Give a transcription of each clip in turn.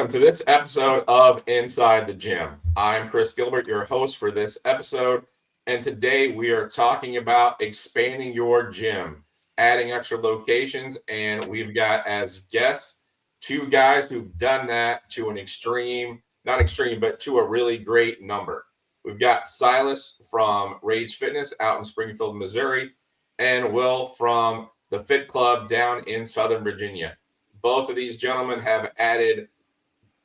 Welcome to this episode of Inside the Gym. I'm Chris Gilbert, your host for this episode, and today we are talking about expanding your gym, adding extra locations, and we've got as guests two guys who've done that to an extreme, not extreme, but to a really great number. We've got Sylas from Rage Fitness out in Springfield, Missouri, and Will from the Fit Club down in Southern Virginia. Both of these gentlemen have added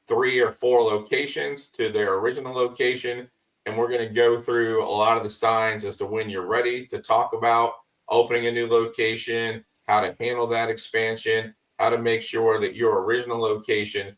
3 or 4 locations to their original location, and we're going to go through a lot of the signs as to when you're ready to talk about opening a new location, how to handle that expansion, how to make sure that your original location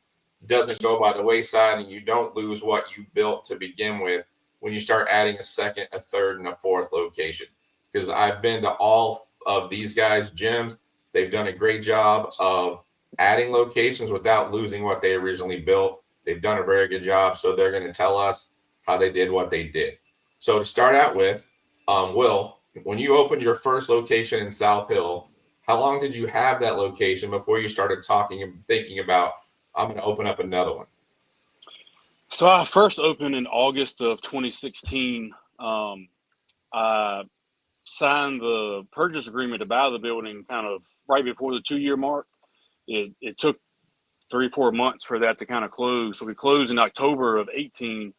doesn't go by the wayside and you don't lose what you built to begin with when you start adding a second, a third, and a fourth location. Because I've been to all of these guys' gyms. They've done a great job of adding locations without losing what they originally built. They've done a very good job, so they're going to tell us how they did what they did. So to start out with, Will, when you opened your first location in South Hill, how long did you have that location before you started talking and thinking about, I'm going to open up another one? So I first opened in August of 2016. I signed the purchase agreement to buy the building kind of right before the 2-year mark. It took 3-4 months for that to kind of close. So we closed in October of 18.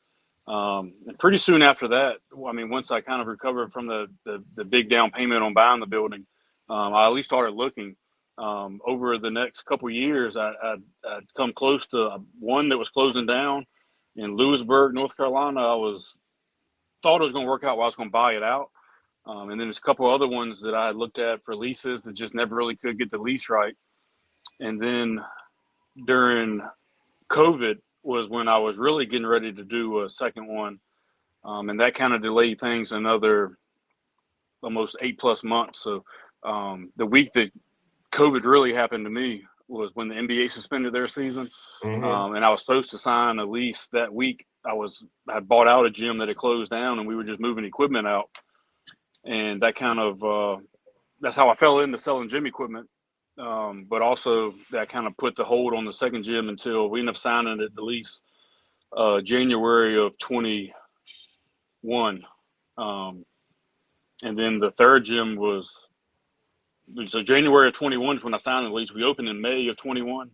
And pretty soon after that, I mean, once I kind of recovered from the big down payment on buying the building, I at least started looking. Over the next couple of years, I'd come close to one that was closing down in Lewisburg, North Carolina. Thought it was going to work out while I was going to buy it out. And then there's a couple other ones that I had looked at for leases that just never really could get the lease right. And then during COVID was when I was really getting ready to do a second one. And that kind of delayed things another almost 8+ months. So the week that COVID really happened to me was when the NBA suspended their season. Mm-hmm. And I was supposed to sign a lease that week. I bought out a gym that had closed down and we were just moving equipment out. And that kind of, that's how I fell into selling gym equipment. But also that kind of put the hold on the second gym until we ended up signing the lease January of 21. And then the third gym so January of 21 is when I signed the lease. We opened in May of 21.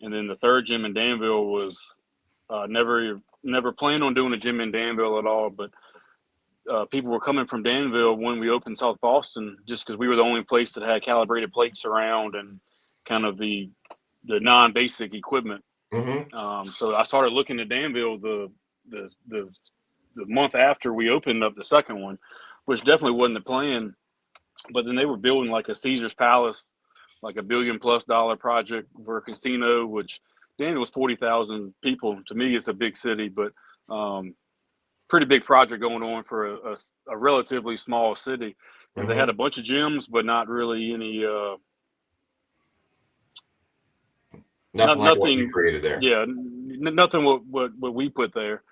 And then the third gym in Danville was never planned on doing a gym in Danville at all. But people were coming from Danville when we opened South Boston, just because we were the only place that had calibrated plates around and kind of the non-basic equipment. Mm-hmm. So I started looking at Danville the month after we opened up the second one, which definitely wasn't the plan. But then they were building like a Caesar's Palace, like $1 billion+ project for a casino, which Danville was 40,000 people. To me, it's a big city, but pretty big project going on for a relatively small city. And Mm-hmm. they had a bunch of gyms, but not really any nothing like what you created there. Yeah, nothing what we put there.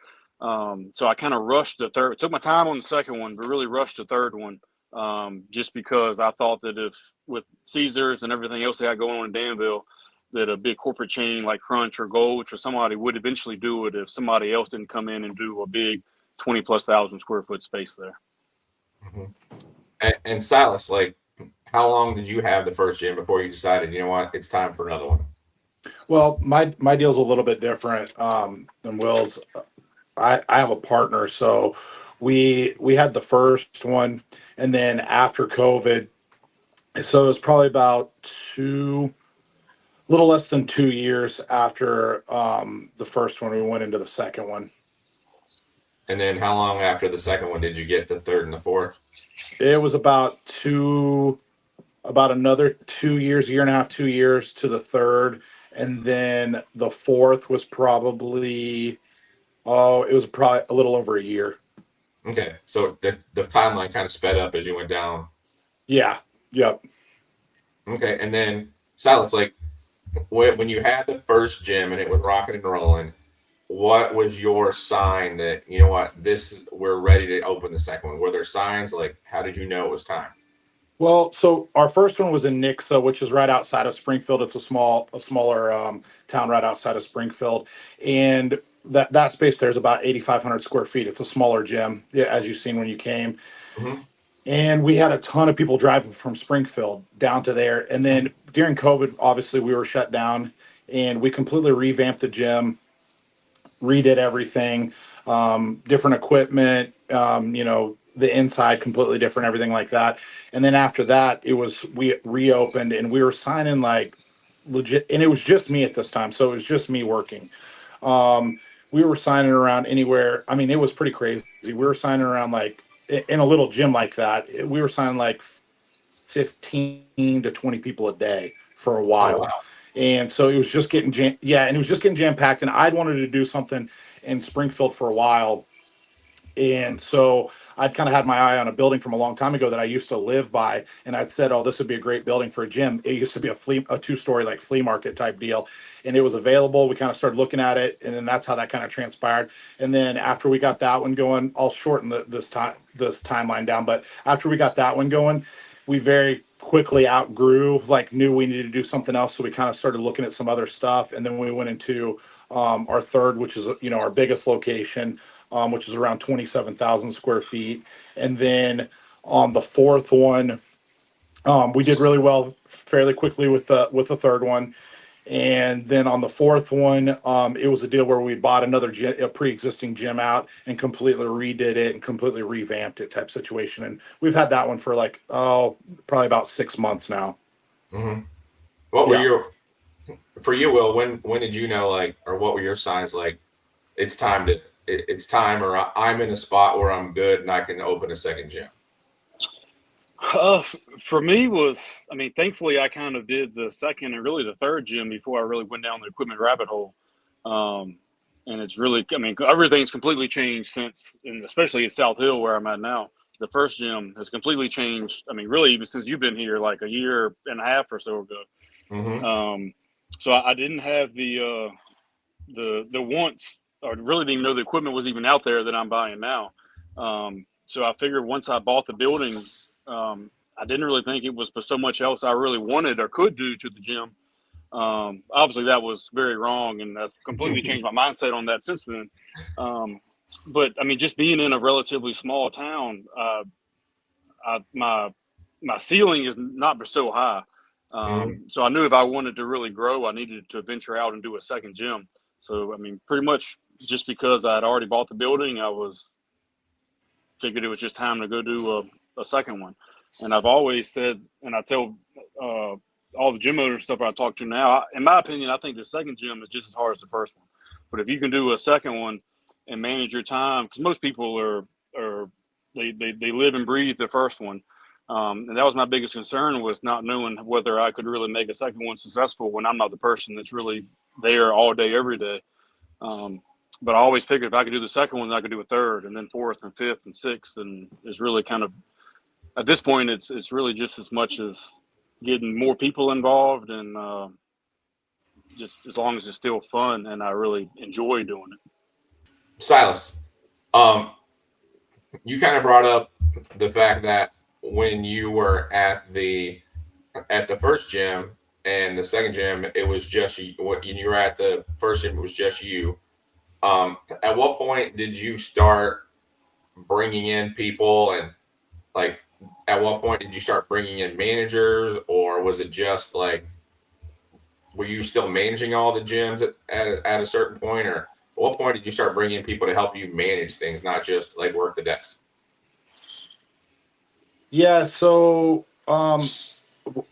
So I kind of rushed the third. Took my time on the second one, but really rushed the third one, just because I thought that if with Caesars and everything else they had going on in Danville, that a big corporate chain like Crunch or Gulch or somebody would eventually do it if somebody else didn't come in and do a big 20,000+ square foot space there. Mm-hmm. And Sylas, like, how long did you have the first gym before you decided, you know what, it's time for another one? Well, my deal's a little bit different than Will's. I have a partner, so we had the first one, and then after COVID, so it was probably about little less than 2 years after the first one, we went into the second one. And then how long after the second one did you get the third and the fourth? It was about another 2 years, 1.5 years, 2 years to the third. And then the fourth was probably a little over a year. Okay. So the timeline kind of sped up as you went down. Yeah. Yep. Okay. And then Sylas, like when you had the first gym and it was rocking and rolling, what was your sign that, you know what, we're ready to open the second one? Were there signs? Like, how did you know it was time? Well, so our first one was in Nixa, which is right outside of Springfield. It's a smaller town right outside of Springfield, and that space there is about 8,500 square feet. It's a smaller gym, yeah, as you've seen when you came. Mm-hmm. And we had a ton of people driving from Springfield down to there. And then during COVID, obviously we were shut down, and we completely revamped the gym, redid everything, different equipment, the inside completely different, everything like that. And then after that, we reopened and we were signing like legit, and it was just me at this time. So it was just me working. Um, we were signing around anywhere. I mean, it was pretty crazy. We were signing around like in a little gym like that. We were signing like 15 to 20 people a day for a Oh while. wow. And so it was just getting and it was just getting jam packed. And I'd wanted to do something in Springfield for a while, and so I'd kind of had my eye on a building from a long time ago that I used to live by, and I'd said, "Oh, this would be a great building for a gym." It used to be a two-story like flea market type deal, and it was available. We kind of started looking at it, and then that's how that kind of transpired. And then after we got that one going, I'll shorten this timeline down. But after we got that one going, we very quickly outgrew, like knew we needed to do something else, so we kind of started looking at some other stuff, and then we went into our third, which is our biggest location, which is around 27,000 square feet. And then on the fourth one, we did really well fairly quickly with the third one. And then on the fourth one, it was a deal where we bought a pre-existing gym out and completely redid it and completely revamped it type situation. And we've had that one for like, probably about 6 months now. Mm-hmm. What were Yeah. your for you, Will? When did you know, like, or what were your signs like? It's time, or I'm in a spot where I'm good and I can open a second gym. For me I mean, thankfully I kind of did the second and really the third gym before I really went down the equipment rabbit hole. Um, and it's really, I mean, everything's completely changed since, and especially at South Hill where I'm at now. The first gym has completely changed. I mean, really, even since you've been here, like a year and a half or so ago. Mm-hmm. So I didn't have the wants, or really didn't know the equipment was even out there that I'm buying now. So I figured once I bought the building, I didn't really think it was so much else I really wanted or could do to the gym. Obviously, that was very wrong, and I've completely changed my mindset on that since then. But I mean, just being in a relatively small town, my ceiling is not so high. Mm-hmm. So I knew if I wanted to really grow, I needed to venture out and do a second gym. So I mean, pretty much just because I had already bought the building, figured it was just time to go do a second one. And I've always said, and I tell all the gym owners stuff I talk to now, in my opinion, I think the second gym is just as hard as the first one. But if you can do a second one and manage your time, because most people they live and breathe the first one. And that was my biggest concern, was not knowing whether I could really make a second one successful when I'm not the person that's really there all day, every day. But I always figured if I could do the second one, I could do a third, and then fourth and fifth and sixth. And it's really kind of, at this point, it's really just as much as getting more people involved, and just as long as it's still fun and I really enjoy doing it. Sylas, you kind of brought up the fact that when you were at the first gym and the second gym, it was just you. When you were at the first gym, it was just you. At what point did you start bringing in people, and like, at what point did you start bringing in managers, or was it just like, were you still managing all the gyms at a certain point, or at what point did you start bringing in people to help you manage things, not just like work the desk? Yeah. So,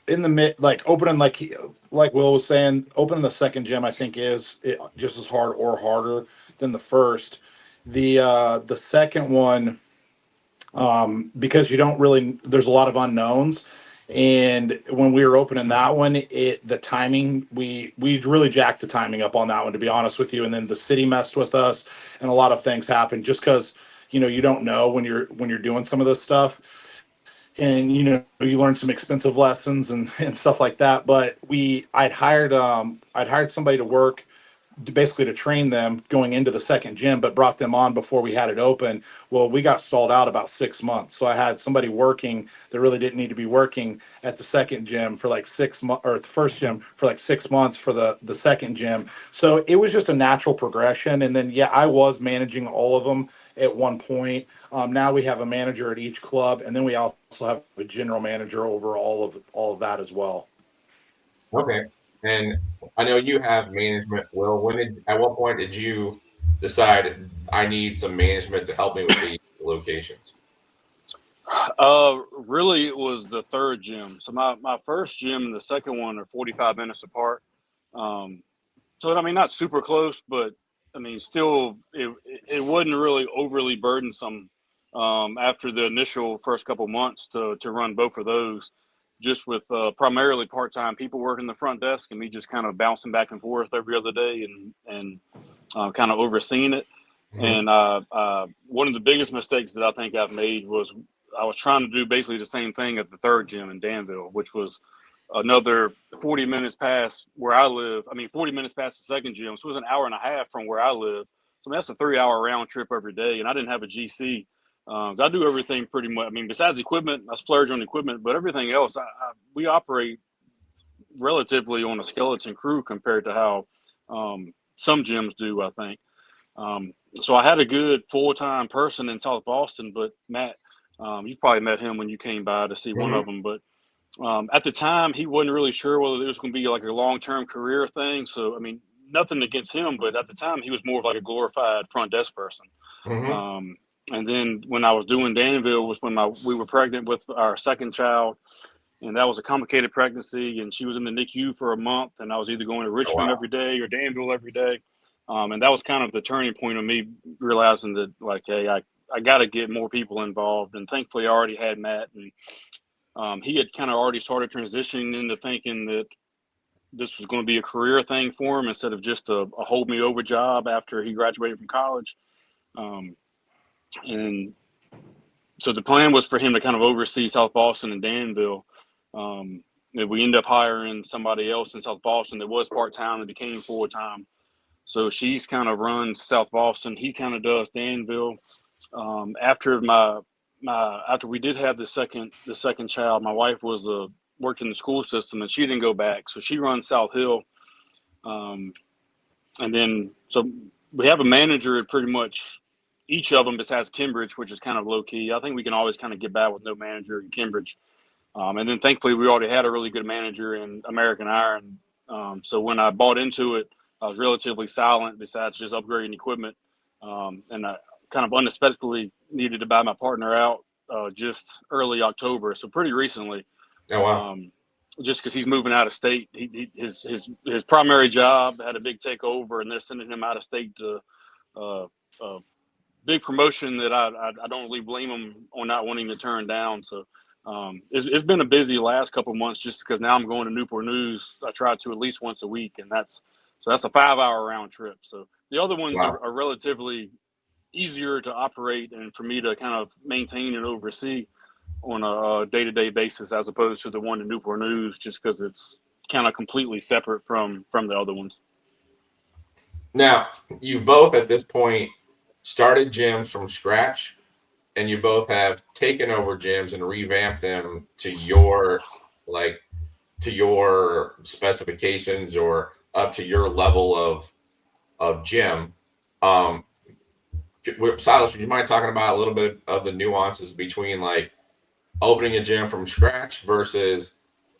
in the mid, like opening, like Will was saying, opening the second gym, I think is just as hard or harder than the first. The second one, because you don't really, there's a lot of unknowns. And when we were opening that one, the timing, we really jacked the timing up on that one, to be honest with you. And then the city messed with us, and a lot of things happened just because you don't know when you're doing some of this stuff, and you learn some expensive lessons and stuff like that. But I'd hired somebody to work basically to train them going into the second gym, but brought them on before we had it open. Well, we got stalled out about 6 months. So I had somebody working that really didn't need to be working at the second gym for like 6 months, or the first gym for like 6 months for the second gym. So it was just a natural progression. And then, yeah, I was managing all of them at one point. Now we have a manager at each club, and then we also have a general manager over all of that as well. Okay. And I know you have management. Will, at what point did you decide I need some management to help me with the locations? Really, it was the third gym. So my first gym and the second one are 45 minutes apart. So I mean, not super close, but I mean, still, it wasn't really overly burdensome after the initial first couple months to run both of those, just with primarily part-time people working the front desk and me just kind of bouncing back and forth every other day and kind of overseeing it. Mhm. And one of the biggest mistakes that I think I've made was I was trying to do basically the same thing at the third gym in Danville, which was another 40 minutes past where I live. I mean, 40 minutes past the second gym. So it was an hour and a half from where I live. So I mean, that's a 3 hour round trip every day. And I didn't have a GC. I do everything pretty much. I mean, besides equipment, I splurge on equipment, but everything else, we operate relatively on a skeleton crew compared to how some gyms do, I think. So I had a good full-time person in South Boston, but Matt, you probably met him when you came by to see one Mhm. of them. But at the time, he wasn't really sure whether it was going to be like a long-term career thing. So, I mean, nothing against him, but at the time, he was more of like a glorified front desk person. Mhm. Um, and then when I was doing Danville was when we were pregnant with our second child, and that was a complicated pregnancy. And she was in the NICU for a month, and I was either going to Oh Richmond wow. every day or Danville every day. And that was kind of the turning point of me realizing that, like, hey, I got to get more people involved. And thankfully, I already had Matt, and he had kind of already started transitioning into thinking that this was going to be a career thing for him instead of just a hold me over job after he graduated from college. Um, and so the plan was for him to kind of oversee South Boston and Danville. And we ended up hiring somebody else in South Boston that was part time and became full time. So she's kind of runs South Boston. He kind of does Danville. After after we did have the second child, my wife was worked in the school system and she didn't go back, so she runs South Hill. Um, and then so we have a manager at pretty much each of them besides Cambridge, which is kind of low key. I think we can always kind of get by with no manager in Cambridge. And then thankfully we already had a really good manager in American Iron. So when I bought into it, I was relatively silent besides just upgrading equipment. And I kind of unexpectedly needed to buy my partner out just early October, so pretty recently. Oh wow. Just because he's moving out of state, his primary job had a big takeover, and they're sending him out of state to a big promotion that I don't really blame him on not wanting to turn down. So it's been a busy last couple of months just because now I'm going to Newport News. I try to at least once a week, and that's a 5 hour round trip. So the other ones Wow. are relatively easier to operate and for me to kind of maintain and oversee on a day-to-day basis as opposed to the one in Newport News, just because it's kind of completely separate from the other ones. Now, you've both at this point started gyms from scratch, and you both have taken over gyms and revamped them to like your specifications or up to your level of gym. Um, Sylas, would you mind talking about a little bit of the nuances between like opening a gym from scratch versus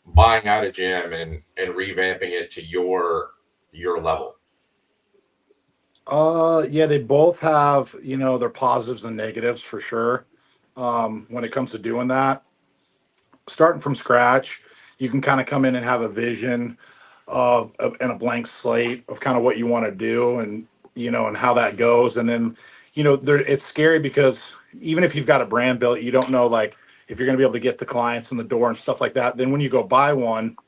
buying out a gym and revamping it to your level? Yeah, they both have, their positives and negatives for sure. When it comes to doing that, starting from scratch, you can kind of come in and have a vision and a blank slate of kind of what you want to do and, and how that goes. And then, it's scary because even if you've got a brand built, you don't know like if you're going to be able to get the clients in the door and stuff like that. Then when you go buy one,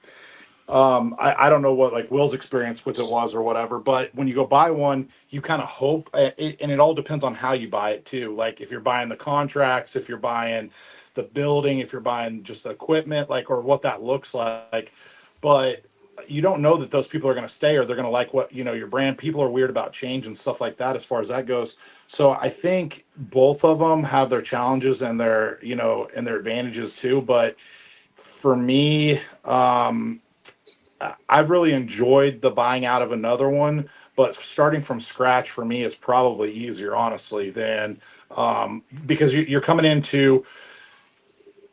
I don't know what like Will's experience with it was or whatever, but when you go buy one, you kind of hope, and it all depends on how you buy it too. Like if you're buying the contracts, if you're buying the building, if you're buying just the equipment, like or what that looks like. But you don't know that those people are going to stay or they're going to like what, your brand. People are weird about change and stuff like that as far as that goes. So I think both of them have their challenges and their, and their advantages too. But for me, I've really enjoyed the buying out of another one, but starting from scratch for me is probably easier, honestly, than because you're coming into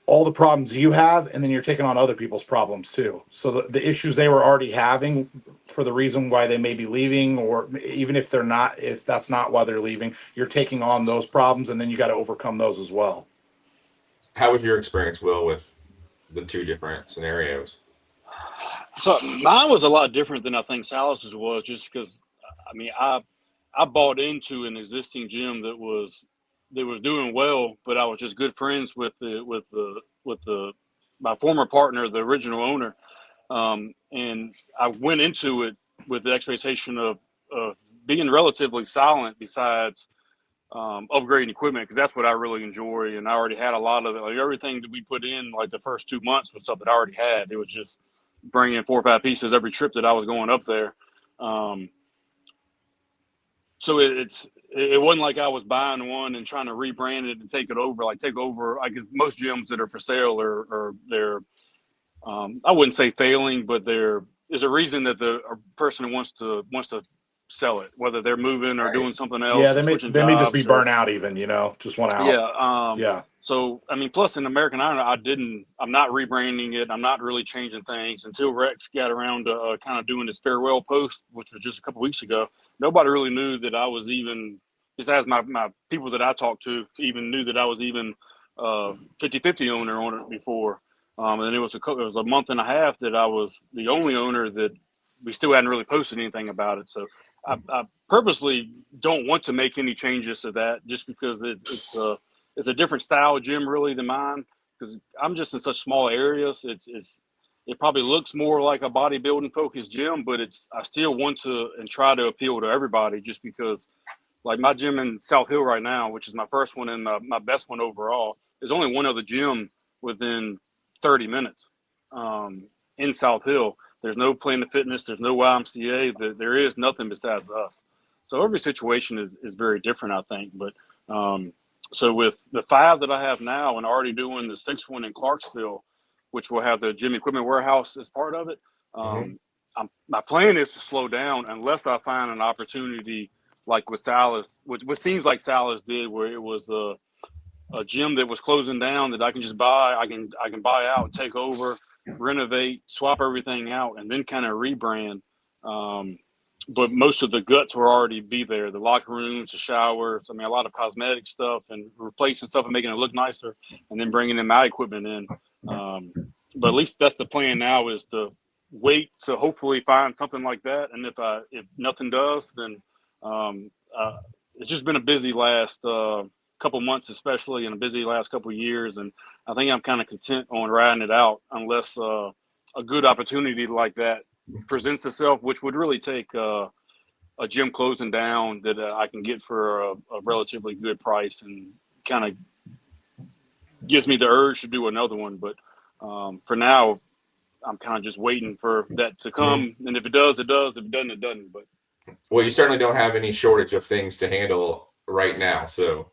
all the problems you have, and then you're taking on other people's problems too. So the issues they were already having for the reason why they may be leaving, or even if they're not, if that's not why they're leaving, you're taking on those problems, and then you got to overcome those as well. How was your experience, Will, with the two different scenarios? So mine was a lot different than I think Sylas's was, just because I bought into an existing gym that was doing well, but I was just good friends with my former partner, the original owner, and I went into it with the expectation of being relatively silent, besides upgrading equipment, because that's what I really enjoy, and I already had a lot of it. Like everything that we put in, like the first 2 months, was stuff that I already had. It was just bringing 4 or 5 pieces every trip that I was going up there. So it wasn't like I was buying one and trying to rebrand it and take over. I guess most gyms that are for sale are they're I wouldn't say failing, but there's a reason that a person wants to sell it, whether they're moving or Right. doing something Yeah, else or switching they may just be jobs or burnt out, even, just one out. yeah. Yeah. So plus in American Iron, I'm not rebranding it. I'm not really changing things until Rex got around to kind of doing his farewell post, which was just a couple weeks ago. Nobody really knew that I was even, besides my people that I talked to, even knew that I was even 50/50 owner on it before. And it was a month and a half that I was the only owner that we still hadn't really posted anything about it. So I purposely don't want to make any changes to that, just because it's a different style gym really than mine, because I'm just in such small areas. It probably looks more like a bodybuilding focused gym, but I still want to and try to appeal to everybody, just because like my gym in South Hill right now, which is my first one and my best one overall, there's only one other gym within 30 minutes in South Hill. There's no Planet Fitness. There's no YMCA. There is nothing besides us. So every situation is very different, I think. But so with the 5 that I have now, and already doing the 6th one in Clarksville, which will have the gym equipment warehouse as part of it, my plan is to slow down unless I find an opportunity like with Sylas, which seems like Sylas did, where it was a gym that was closing down that I can just buy. I can buy out, take over, renovate, swap everything out, and then kind of rebrand. But most of the guts will already be there: the locker rooms, the showers. A lot of cosmetic stuff and replacing stuff and making it look nicer, and then bringing in my equipment in. But at least that's the plan now, is to wait to hopefully find something like that. And if nothing does, then it's just been a busy last couple months, especially, and a busy last couple years. And I think I'm kind of content on riding it out, unless a good opportunity like that presents itself, which would really take a gym closing down that I can get for a relatively good price, and kind of gives me the urge to do another one. But for now, I'm kind of just waiting for that to come. And if it does, it does. If it doesn't, it doesn't. But well, you certainly don't have any shortage of things to handle right now. So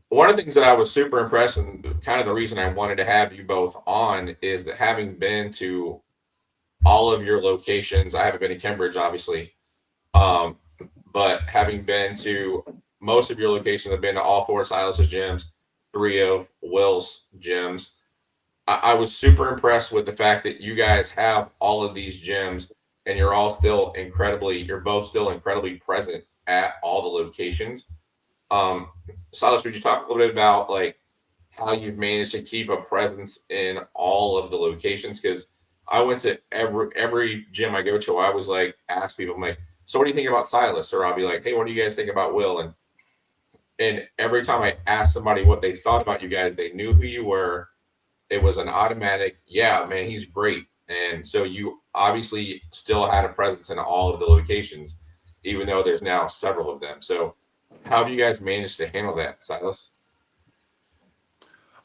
one of the things that I was super impressed, and kind of the reason I wanted to have you both on, is that having been to all of your locations, I haven't been to Cambridge, obviously, but having been to most of your locations, I've been to all 4 Sylas's gyms, 3 of Will's gyms. I was super impressed with the fact that you guys have all of these gyms, and you're both still incredibly present at all the locations. Sylas, would you talk a little bit about like how you've managed to keep a presence in all of the locations? Because I went to every gym I go to, I was like, ask people, I'm like, so what do you think about Sylas? Or I'll be like, hey, what do you guys think about Will? And every time I asked somebody what they thought about you guys, they knew who you were. It was an automatic, yeah, man, he's great. And so you obviously still had a presence in all of the locations, even though there's now several of them. So how do you guys manage to handle that, Sylas?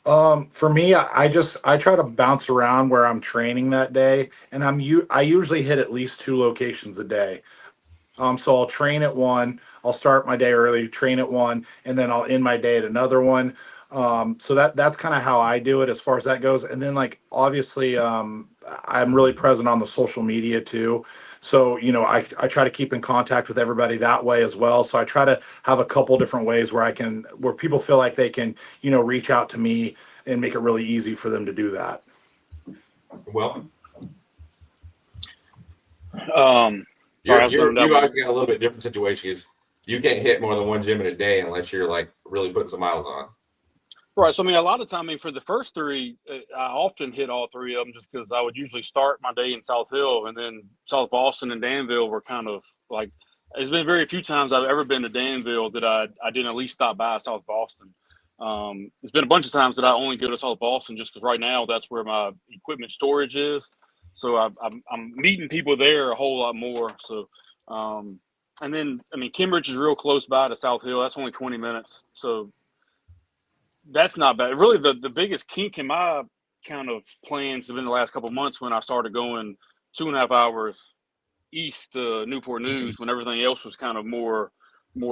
For me, I try to bounce around where I'm training that day, and I usually hit at least 2 locations a day. So I'll train at one, I'll start my day early, train at one, and then I'll end my day at another one. So that's kind of how I do it as far as that goes. And then like obviously, I'm really present on the social media too. So, I try to keep in contact with everybody that way as well. So I try to have a couple different ways where people feel like they can, reach out to me and make it really easy for them to do that. Well, Sorry, I was throwing you that guys one. got a little bit different situation. Is you can't hit more than one gym in a day unless you're like really putting some miles on. Right. So, I mean, a lot of time, I mean, for the first three, I often hit all three of them just because I would usually start my day in South Hill, and then South Boston and Danville were kind of like, it's been very few times I've ever been to Danville that I didn't at least stop by South Boston. It's been a bunch of times that I only go to South Boston just because right now that's where my equipment storage is. So I'm meeting people there a whole lot more. So, and then, I mean, Cambridge is real close by to South Hill. That's only 20 minutes. So, that's not bad. Really, the biggest kink in my kind of plans have been the last couple of months when I started going 2.5 hours east to Newport News when everything else was kind of more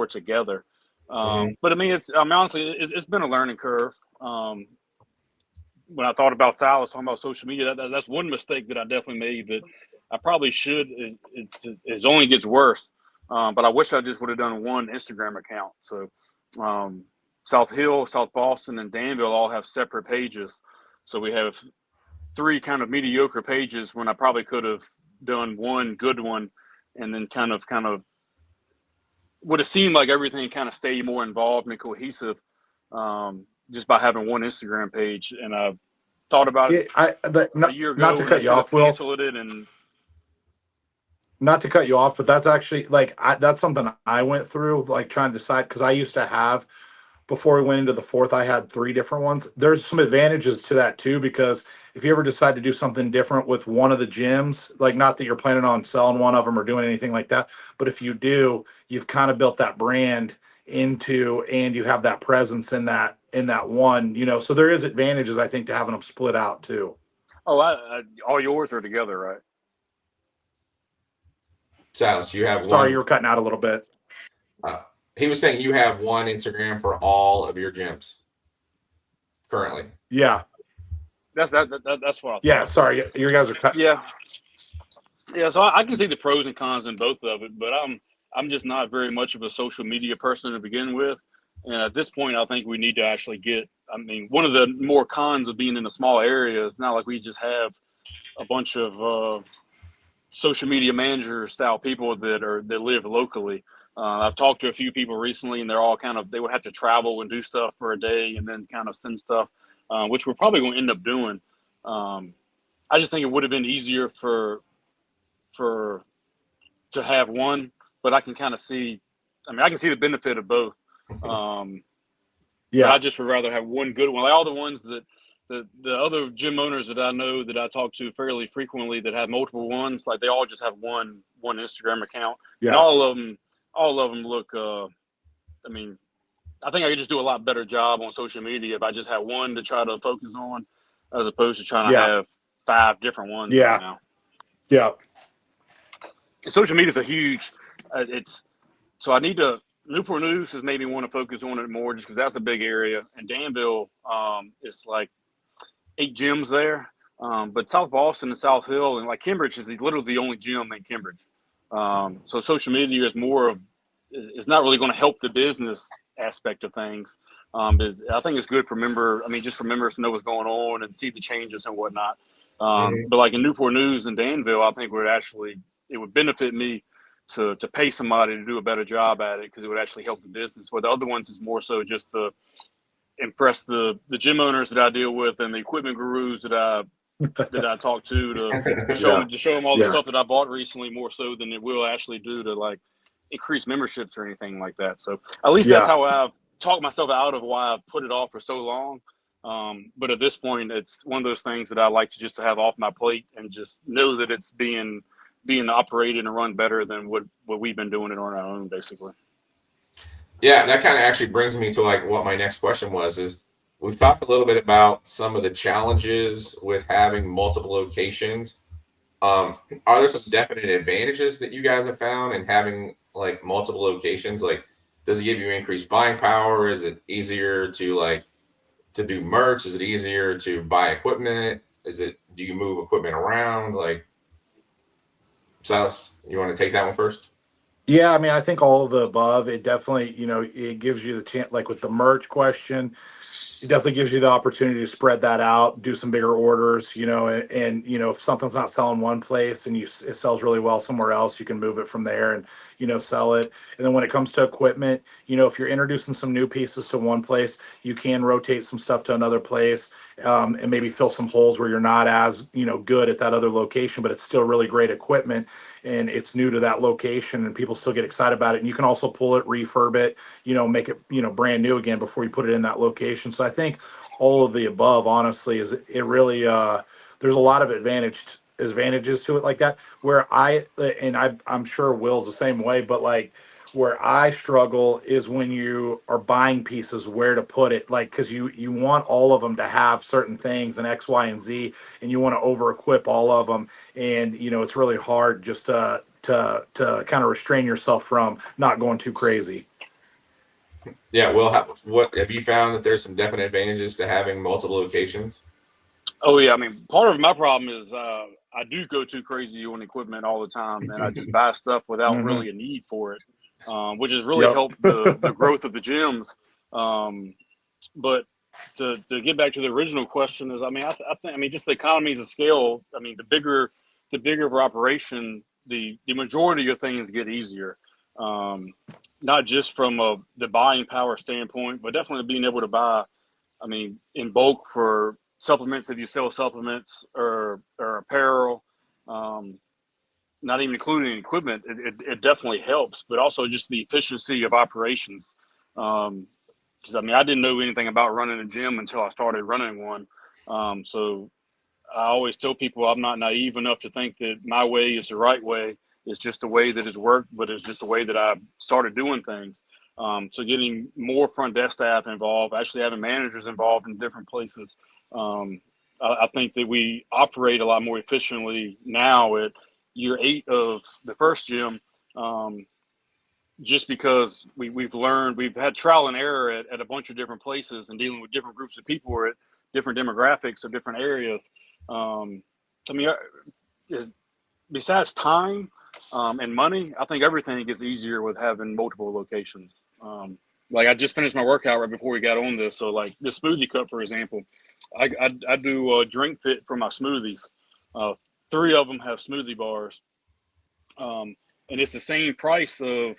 together. But I mean, honestly, it's been a learning curve. When I thought about Sylas, talking about social media, that's one mistake that I definitely made that I probably should. It only gets worse. But I wish I just would have done one Instagram account. So. South Hill, South Boston, and Danville all have separate pages. So we have 3 kind of mediocre pages when I probably could have done one good one, and then kind of would have seemed like everything kind of stayed more involved and cohesive just by having one Instagram page. And I thought about it a year Not ago, to and I cut you should have off, Will. canceled it. And Not to cut you off, but that's actually that's something I went through, like trying to decide because I used to have before we went into the fourth, I had 3 different ones. There's some advantages to that too, because if you ever decide to do something different with one of the gyms, like not that you're planning on selling one of them or doing anything like that, but if you do, you've kind of built that brand into and you have that presence in that one, so there is advantages I think to having them split out too. all yours are together, right? Silas, you have Sorry, you one. were cutting out a little bit. He was saying you have one Instagram for all of your gyms currently. Yeah. That's what I thought. Yeah. Sorry. You guys are cut. Yeah. Yeah, so I can see the pros and cons in both of it, but I'm just not very much of a social media person to begin with. And at this point, I think we need to actually get. I mean, one of the more cons of being in a small area is not like we just have a bunch of social media manager style people that live locally. I've talked to a few people recently, and they're all they would have to travel and do stuff for a day, and then kind of send stuff, which we're probably going to end up doing. I just think it would have been easier to have one, but I can kind of see. I mean, I can see the benefit of both. But I just would rather have one good one. Like all the ones that the other gym owners that I know that I talk to fairly frequently that have multiple ones, like they all just have one Instagram account, and all of them look. I mean, I think I could just do a lot better job on social media if I just had one to try to focus on, as opposed to trying to have 5 different ones right now. Yeah. Social media is a huge. So I need to. Newport News has made me want to focus on it more, just because that's a big area, and Danville is like 8 gyms there. But South Boston and South Hill and like Cambridge is literally the only gym in Cambridge. So social media is it's not really going to help the business aspect of things. But I think it's good for just for members to know what's going on and see the changes and whatnot. But like in Newport News and Danville, I think it would benefit me to pay somebody to do a better job at it, because it would actually help the business. Where the other ones is more so just to impress the gym owners that I deal with and the equipment gurus that I talk to show them all the stuff that I bought recently, more so than it will actually do to like increase memberships or anything like that. So at least that's how I've talked myself out of why I've put it off for so long. But at this point, it's one of those things that I like to just have off my plate and just know that it's being operated and run better than what we've been doing it on our own, basically. Yeah, that kind of actually brings me to like what my next question was is we've talked a little bit about some of the challenges with having multiple locations. Are there some definite advantages that you guys have found in having like multiple locations? Like, does it give you increased buying power? Is it easier to like to do merch? Is it easier to buy equipment? Do you move equipment around? Like, Silas, you want to take that one first? Yeah, I mean, I think all of the above. It definitely, it gives you the chance, like with the merch question, it definitely gives you the opportunity to spread that out, do some bigger orders, and if something's not selling one place and it sells really well somewhere else, you can move it from there and sell it. And then when it comes to equipment, if you're introducing some new pieces to one place, you can rotate some stuff to another place, and maybe fill some holes where you're not as good at that other location, but it's still really great equipment and it's new to that location and people still get excited about it. And you can also pull it, refurb it, make it, brand new again before you put it in that location. So I think all of the above, honestly, is it really, there's a lot of advantages to it like that, where I'm sure Will's the same way, but like, where I struggle is when you are buying pieces, where to put it, like, because you want all of them to have certain things and X, Y, and Z, and you want to over equip all of them, and it's really hard just to kind of restrain yourself from not going too crazy. Yeah. Well, what have you found that there's some definite advantages to having multiple locations? Oh yeah, I mean, part of my problem is I do go too crazy on equipment all the time, and I just buy stuff without Hmm. really a need for it, which has really Yep. helped the growth of the gyms. But to get back to the original question is, I mean, I think, I mean, just the economies of scale. I mean, the bigger of our operation, the majority of things get easier. Not just from the buying power standpoint, but definitely being able to buy, I mean, in bulk for supplements if you sell supplements or apparel, not even including equipment, it definitely helps, but also just the efficiency of operations. Because I mean, I didn't know anything about running a gym until I started running one. So I always tell people I'm not naive enough to think that my way is the right way. It's just the way that it's worked, but it's just the way that I started doing things. So getting more front desk staff involved, actually having managers involved in different places. I think that we operate a lot more efficiently now at year 8 of the first gym, just because we've learned, we've had trial and error at a bunch of different places and dealing with different groups of people or at different demographics of different areas. I mean, is besides time and money, I think everything gets easier with having multiple locations. Like I just finished my workout right before we got on this. So like the smoothie cup, for example, I do a drink fit for my smoothies. 3 of them have smoothie bars. And it's the same price of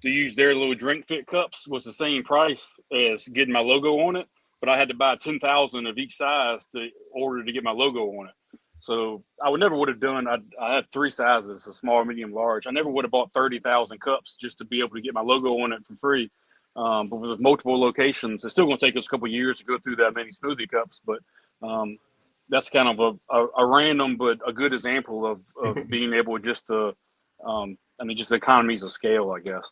to use their little drink fit cups was the same price as getting my logo on it, but I had to buy 10,000 of each size to order to get my logo on it. So I would have done. I had 3 sizes: a small, medium, large. I never would have bought 30,000 cups just to be able to get my logo on it for free. But with multiple locations, it's still going to take us a couple of years to go through that many smoothie cups. But that's kind of a random but a good example of being able just to, I mean, just economies of scale, I guess.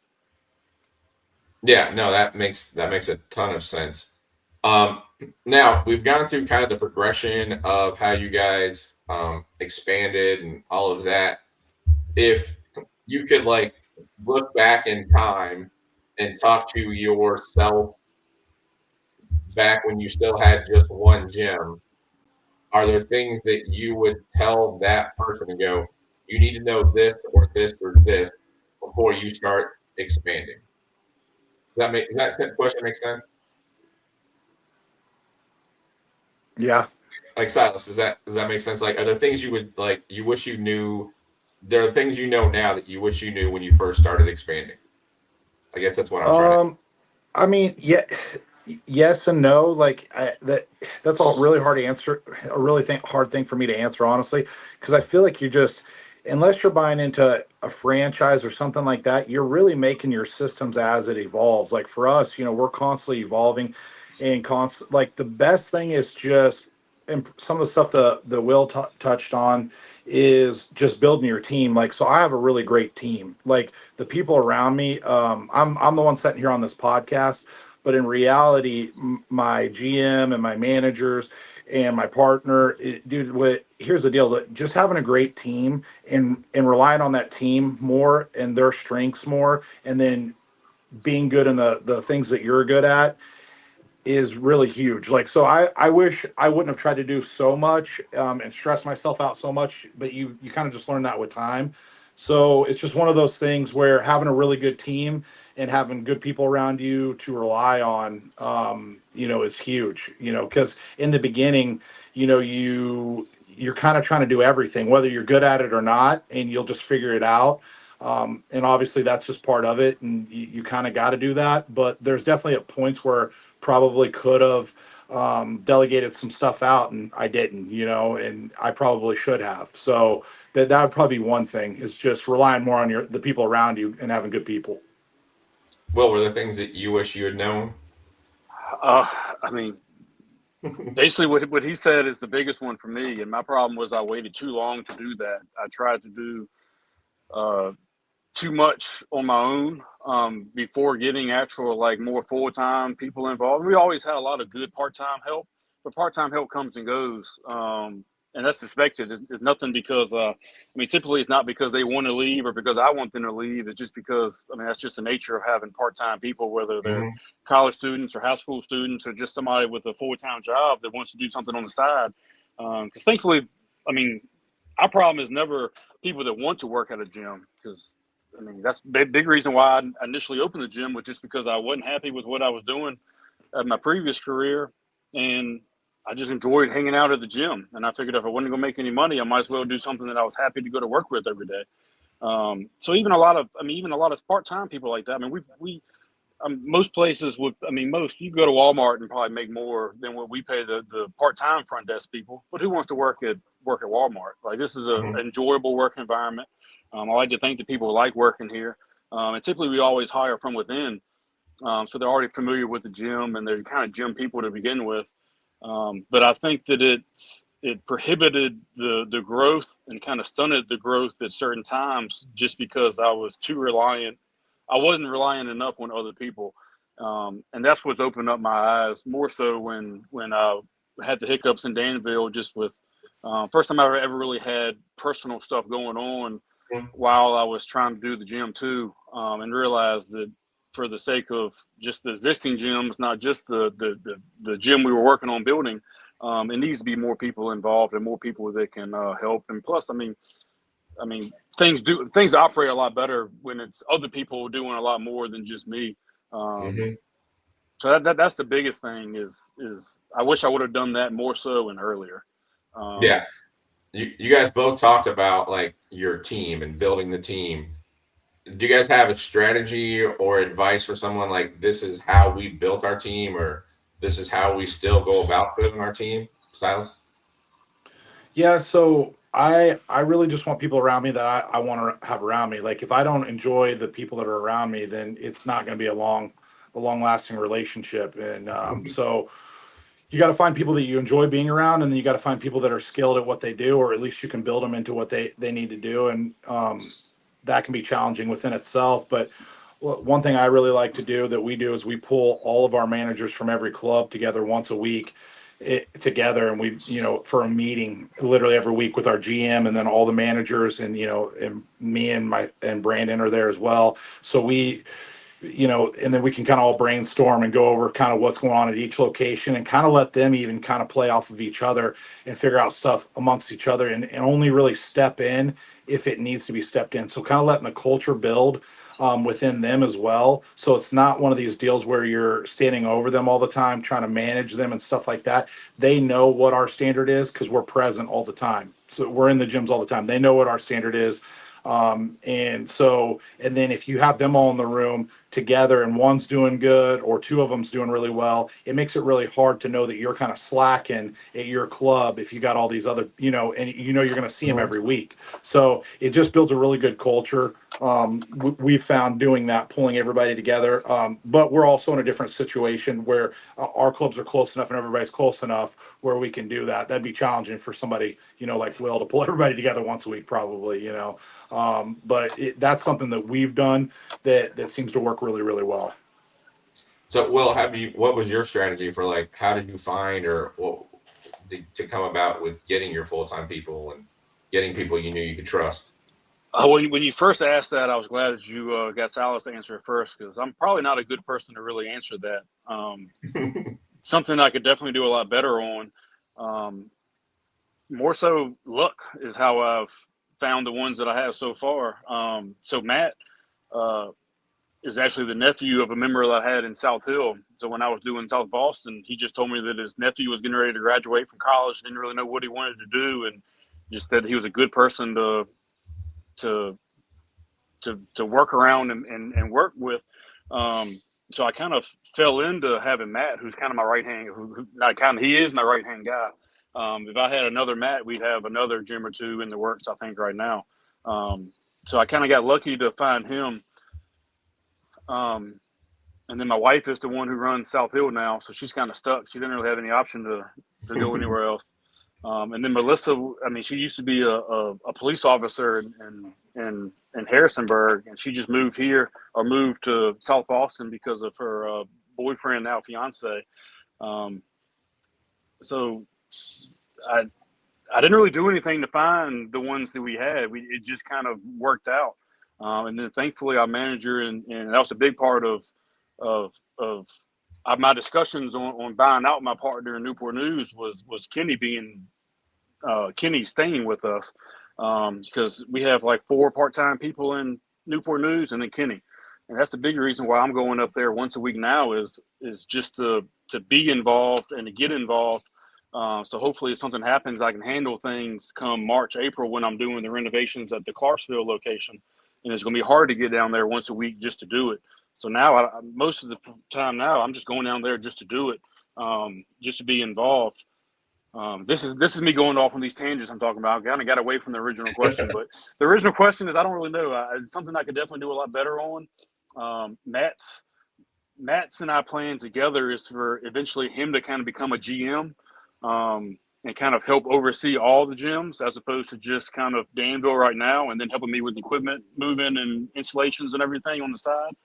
Yeah, no, that makes a ton of sense. Um, Now we've gone through kind of the progression of how you guys expanded and all of that. If you could like look back in time and talk to yourself back when you still had just one gym, are there things that you would tell that person to go, you need to know this or this before you start expanding? Does that question make sense? Yeah. Like Silas, does that make sense? Like, are there things you would like you wish you knew? There are things you know now that you wish you knew when you first started expanding. I guess that's what I'm trying to. Um, I mean, yeah, yes and no. Like that's a really hard to answer. A really hard thing for me to answer, honestly, because I feel like unless you're buying into a franchise or something like that, you're really making your systems as it evolves. Like for us, we're constantly evolving, and like the best thing is just, and some of the stuff the Will touched on is just building your team. Like, so I have a really great team. Like the people around me, I'm the one sitting here on this podcast, But in reality, my GM and my managers and my partner, dude, here's the deal: that just having a great team and relying on that team more and their strengths more, and then being good in the things that you're good at is really huge. Like, so I wish I wouldn't have tried to do so much and stress myself out so much, but you kind of just learn that with time. So it's just one of those things where having a really good team and having good people around you to rely on, is huge, because in the beginning, you're kind of trying to do everything, whether you're good at it or not, and you'll just figure it out. And obviously that's just part of it. And you kind of got to do that, but there's definitely at points where probably could have delegated some stuff out and I didn't, and I probably should have. So that would probably be one thing, is just relying more on the people around you and having good people. What were the things that you wish you had known? I mean, basically what he said is the biggest one for me. And my problem was I waited too long to do that. I tried to do too much on my own before getting actual like more full-time people involved. We always had a lot of good part-time help, but part-time help comes and goes, and that's expected. It's nothing because typically it's not because they want to leave or because I want them to leave. It's just because that's just the nature of having part-time people, whether they're college students or high school students or just somebody with a full-time job that wants to do something on the side. Because thankfully, our problem is never people that want to work at a gym, because that's a big reason why I initially opened the gym, was just because I wasn't happy with what I was doing at my previous career. And I just enjoyed hanging out at the gym. And I figured if I wasn't going to make any money, I might as well do something that I was happy to go to work with every day. So even a lot of part-time people like that, most places would, you go to Walmart and probably make more than what we pay the part-time front desk people. But who wants to work at Walmart? Like, this is an enjoyable work environment. I like to think that people like working here. And typically we always hire from within. So they're already familiar with the gym and they're kind of gym people to begin with. But I think that it prohibited the growth and kind of stunted the growth at certain times, just because I was too reliant. I wasn't relying enough on other people. And that's what's opened up my eyes more so when I had the hiccups in Danville, just with first time I ever really had personal stuff going on while I was trying to do the gym too, and realized that for the sake of just the existing gyms, not just the gym we were working on building, it needs to be more people involved and more people that can help. And plus, things operate a lot better when it's other people doing a lot more than just me. So that's the biggest thing is I wish I would have done that more so and earlier. Yeah. You guys both talked about like your team and building the team. Do you guys have a strategy or advice for someone like, this is how we built our team, or this is how we still go about building our team? Sylas? Yeah, so I really just want people around me that I want to have around me. Like, if I don't enjoy the people that are around me, then it's not going to be a long lasting relationship. And so you got to find people that you enjoy being around, and then you got to find people that are skilled at what they do, or at least you can build them into what they need to do. And that can be challenging within itself. But one thing I really like to do, that we do, is we pull all of our managers from every club together once a week, together, and we, for a meeting literally every week with our GM and then all the managers, and and me and Brandon are there as well. So we, and then we can kind of all brainstorm and go over kind of what's going on at each location, and kind of let them even kind of play off of each other and figure out stuff amongst each other, and only really step in if it needs to be stepped in. So kind of letting the culture build within them as well. So it's not one of these deals where you're standing over them all the time, trying to manage them and stuff like that. They know what our standard is because we're present all the time. So we're in the gyms all the time. They know what our standard is. And then if you have them all in the room together and one's doing good or two of them's doing really well, it makes it really hard to know that you're kind of slacking at your club if you got all these other, and you're going to see them every week. So it just builds a really good culture. We've found doing that, pulling everybody together. But we're also in a different situation where our clubs are close enough and everybody's close enough where we can do that. That'd be challenging for somebody, like Will, to pull everybody together once a week, probably, But that's something that we've done that seems to work really, really well. So, Will, what was your strategy for like, how did you find or what to come about with getting your full-time people and getting people you knew you could trust? When you first asked that, I was glad that you got Sylas to answer it first, because I'm probably not a good person to really answer that. Something I could definitely do a lot better on. More so, luck is how I've found the ones that I have so far. So Matt is actually the nephew of a member that I had in South Hill. So when I was doing South Boston, he just told me that his nephew was getting ready to graduate from college, didn't really know what he wanted to do, and just said he was a good person to work around and work with. So I kind of fell into having Matt, who's kind of my right hand, he is my right hand guy. If I had another Matt, we'd have another gym or two in the works, I think, right now. So I kind of got lucky to find him. And then my wife is the one who runs South Hill now, so she's kind of stuck. She didn't really have any option to go anywhere else. And then Melissa, I mean, she used to be a police officer in Harrisonburg, and she just moved to South Boston because of her boyfriend, now fiance. So I didn't really do anything to find the ones that we had. It just kind of worked out. And then thankfully our manager, and that was a big part of my discussions on buying out my partner in Newport News was Kenny staying with us, because we have like 4 part-time people in Newport News, and then Kenny, and that's the big reason why I'm going up there once a week now is just to be involved and to get involved. So hopefully if something happens, I can handle things come March, April, when I'm doing the renovations at the Clarksville location, and it's going to be hard to get down there once a week just to do it. So now most of the time now I'm just going down there just to do it, just to be involved. This is me going off on these tangents I'm talking about. I kind of got away from the original question, but the original question is I don't really know. It's something I could definitely do a lot better on. Matt's and I plan together is for eventually him to kind of become a GM, and kind of help oversee all the gyms as opposed to just kind of Danville right now, and then helping me with equipment moving and installations and everything on the side.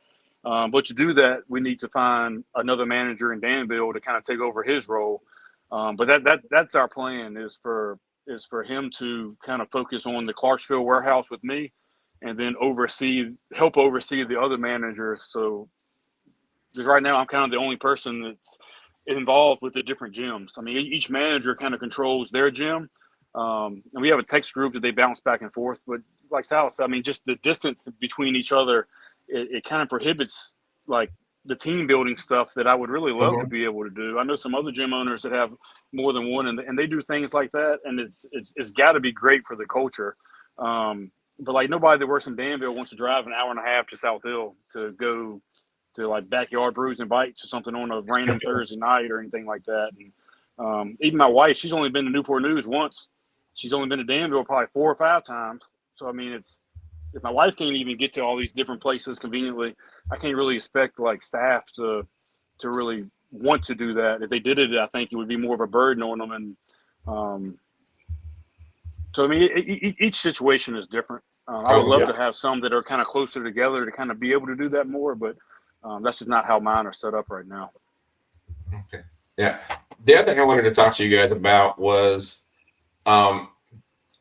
But to do that, we need to find another manager in Danville to kind of take over his role. But that's our plan is for him to kind of focus on the Clarksville warehouse with me, and then help oversee the other managers. So because right now I'm kind of the only person that's involved with the different gyms. I mean, each manager kind of controls their gym, and we have a text group that they bounce back and forth. But like Sal said, I mean, just the distance between each other, it kind of prohibits like the team building stuff that I would really love to be able to do. I know some other gym owners that have more than one, and they do things like that, and it's got to be great for the culture. But like nobody that works in Danville wants to drive an hour and a half to South Hill to go to like Backyard Brews and Bites or something on a random Thursday night or anything like that. And even my wife, she's only been to Newport News once. She's only been to Danville probably 4 or 5 times. So I mean, if my wife can't even get to all these different places conveniently, I can't really expect like staff to really want to do that. If they did it, I think it would be more of a burden on them. And so I mean, each situation is different. I would love to have some that are kind of closer together to kind of be able to do that more, but that's just not how mine are set up right now. Okay. Yeah. The other thing I wanted to talk to you guys about was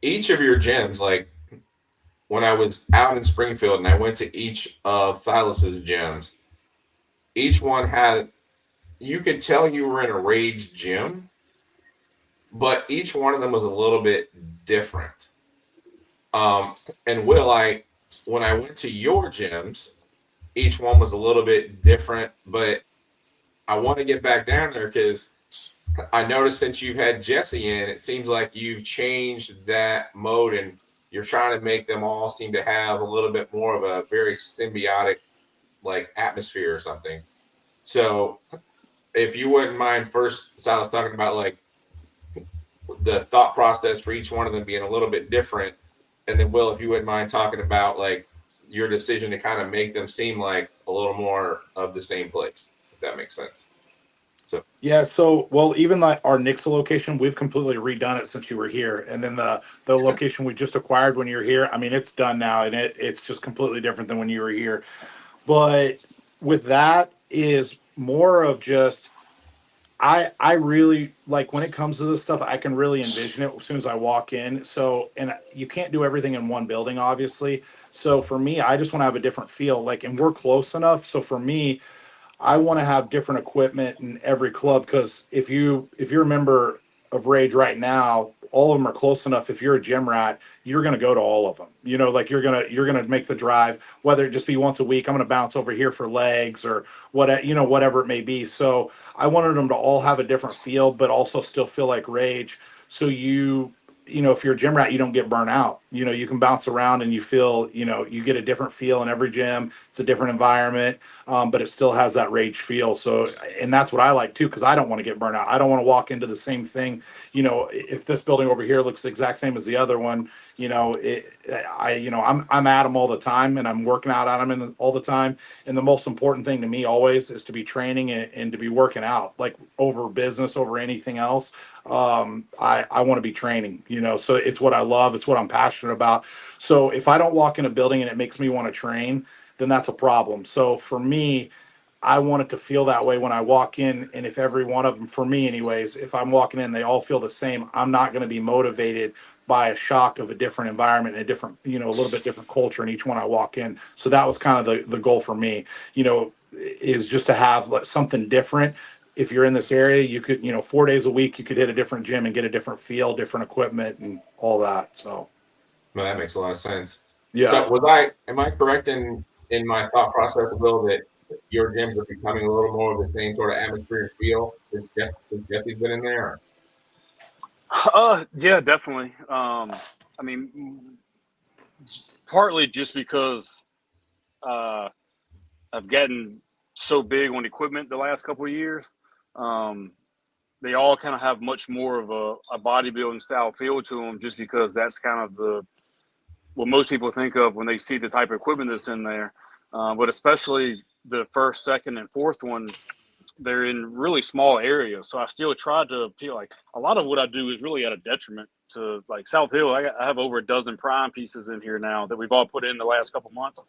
each of your gyms. Like when I was out in Springfield and I went to each of Sylas's gyms, each one had, you could tell you were in a Rage gym, but each one of them was a little bit different. And Will, when I went to your gyms, each one was a little bit different, but I want to get back down there because I noticed since you've had Jesse in, it seems like you've changed that mode and you're trying to make them all seem to have a little bit more of a very symbiotic like atmosphere or something. So if you wouldn't mind first, Silas, talking about like the thought process for each one of them being a little bit different. And then Will, if you wouldn't mind talking about like your decision to kind of make them seem like a little more of the same place, if that makes sense. So yeah, so well, even like our Nixa location, we've completely redone it since you were here, and then the location we just acquired when you were here, I mean, it's done now, and it's just completely different than when you were here. But with that is more of just I really like when it comes to this stuff, I can really envision it as soon as I walk in. So, and you can't do everything in one building, obviously. So for me, I just want to have a different feel. Like, and we're close enough. So for me, I want to have different equipment in every club because if you're a member of Rage right now, all of them are close enough. If you're a gym rat, you're gonna go to all of them. Like you're gonna make the drive, whether it just be once a week. I'm gonna bounce over here for legs or whatever it may be. So I wanted them to all have a different feel, but also still feel like Rage. So if you're a gym rat, you don't get burnt out. You can bounce around and you feel, you get a different feel in every gym. It's a different environment, but it still has that Rage feel. So, and that's what I like too, because I don't want to get burnt out. I don't want to walk into the same thing. If this building over here looks the exact same as the other one, I'm at them all the time and I'm working out at them all the time. And the most important thing to me always is to be training and to be working out, like over business, over anything else. I want to be training, so it's what I love. It's what I'm passionate about. So if I don't walk in a building and it makes me want to train, then that's a problem. So for me, I want it to feel that way when I walk in. And if every one of them, for me anyways, if I'm walking in, they all feel the same, I'm not going to be motivated by a shock of a different environment and a different, a little bit different culture in each one I walk in. So that was kind of the goal for me, is just to have like something different. If you're in this area, you could, 4 days a week, you could hit a different gym and get a different feel, different equipment and all that. So, Well, that makes a lot of sense. yeah. So am I correct in my thought process, Will, that your gyms are becoming a little more of the same sort of atmosphere and feel since Jesse's been in there? Yeah, definitely. I mean, partly just because I've gotten so big on equipment the last couple of years. They all kind of have much more of a bodybuilding style feel to them, just because that's kind of what most people think of when they see the type of equipment that's in there. But especially the first, second, and fourth one, they're in really small areas. So I still try to appeal. Like a lot of what I do is really at a detriment to like South Hill. I have over a dozen prime pieces in here now that we've all put in the last couple months.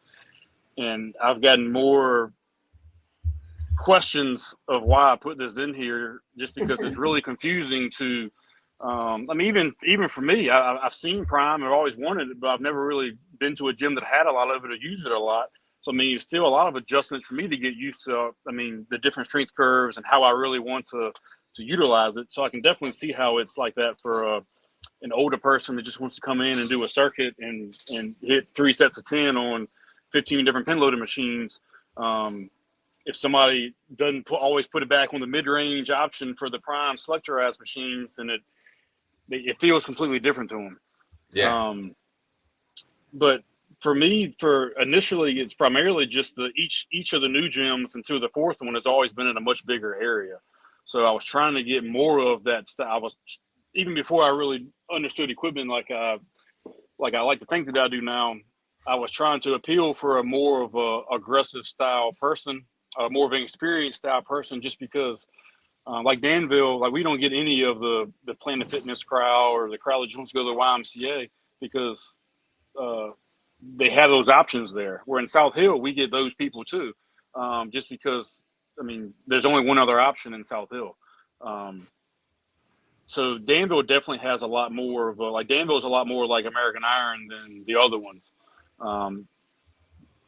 And I've gotten more questions of why I put this in here, just because it's really confusing to, I mean, even for me, I've seen Prime, I've always wanted it, but I've never really been to a gym that had a lot of it or used it a lot. So, I mean, it's still a lot of adjustments for me to get used to, the different strength curves and how I really want to utilize it. So I can definitely see how it's like that for an older person that just wants to come in and do a circuit and hit 3 sets of 10 on 15 different pin loading machines. If somebody doesn't always put it back on the mid-range option for the prime selectorized machines, and it feels completely different to them. Yeah. But for me, initially, it's primarily just each of the new gyms until the fourth one has always been in a much bigger area. So I was trying to get more of that style. Even before I really understood equipment like I like to think that I do now, I was trying to appeal for a more of a aggressive style person, more of an experienced style person, just because like Danville, like we don't get any of the Planet Fitness crowd or the crowd that just wants to go to the YMCA because they have those options there. Where in South Hill, we get those people too, just because, there's only one other option in South Hill. So Danville definitely has a lot more of Danville is a lot more like American Iron than the other ones.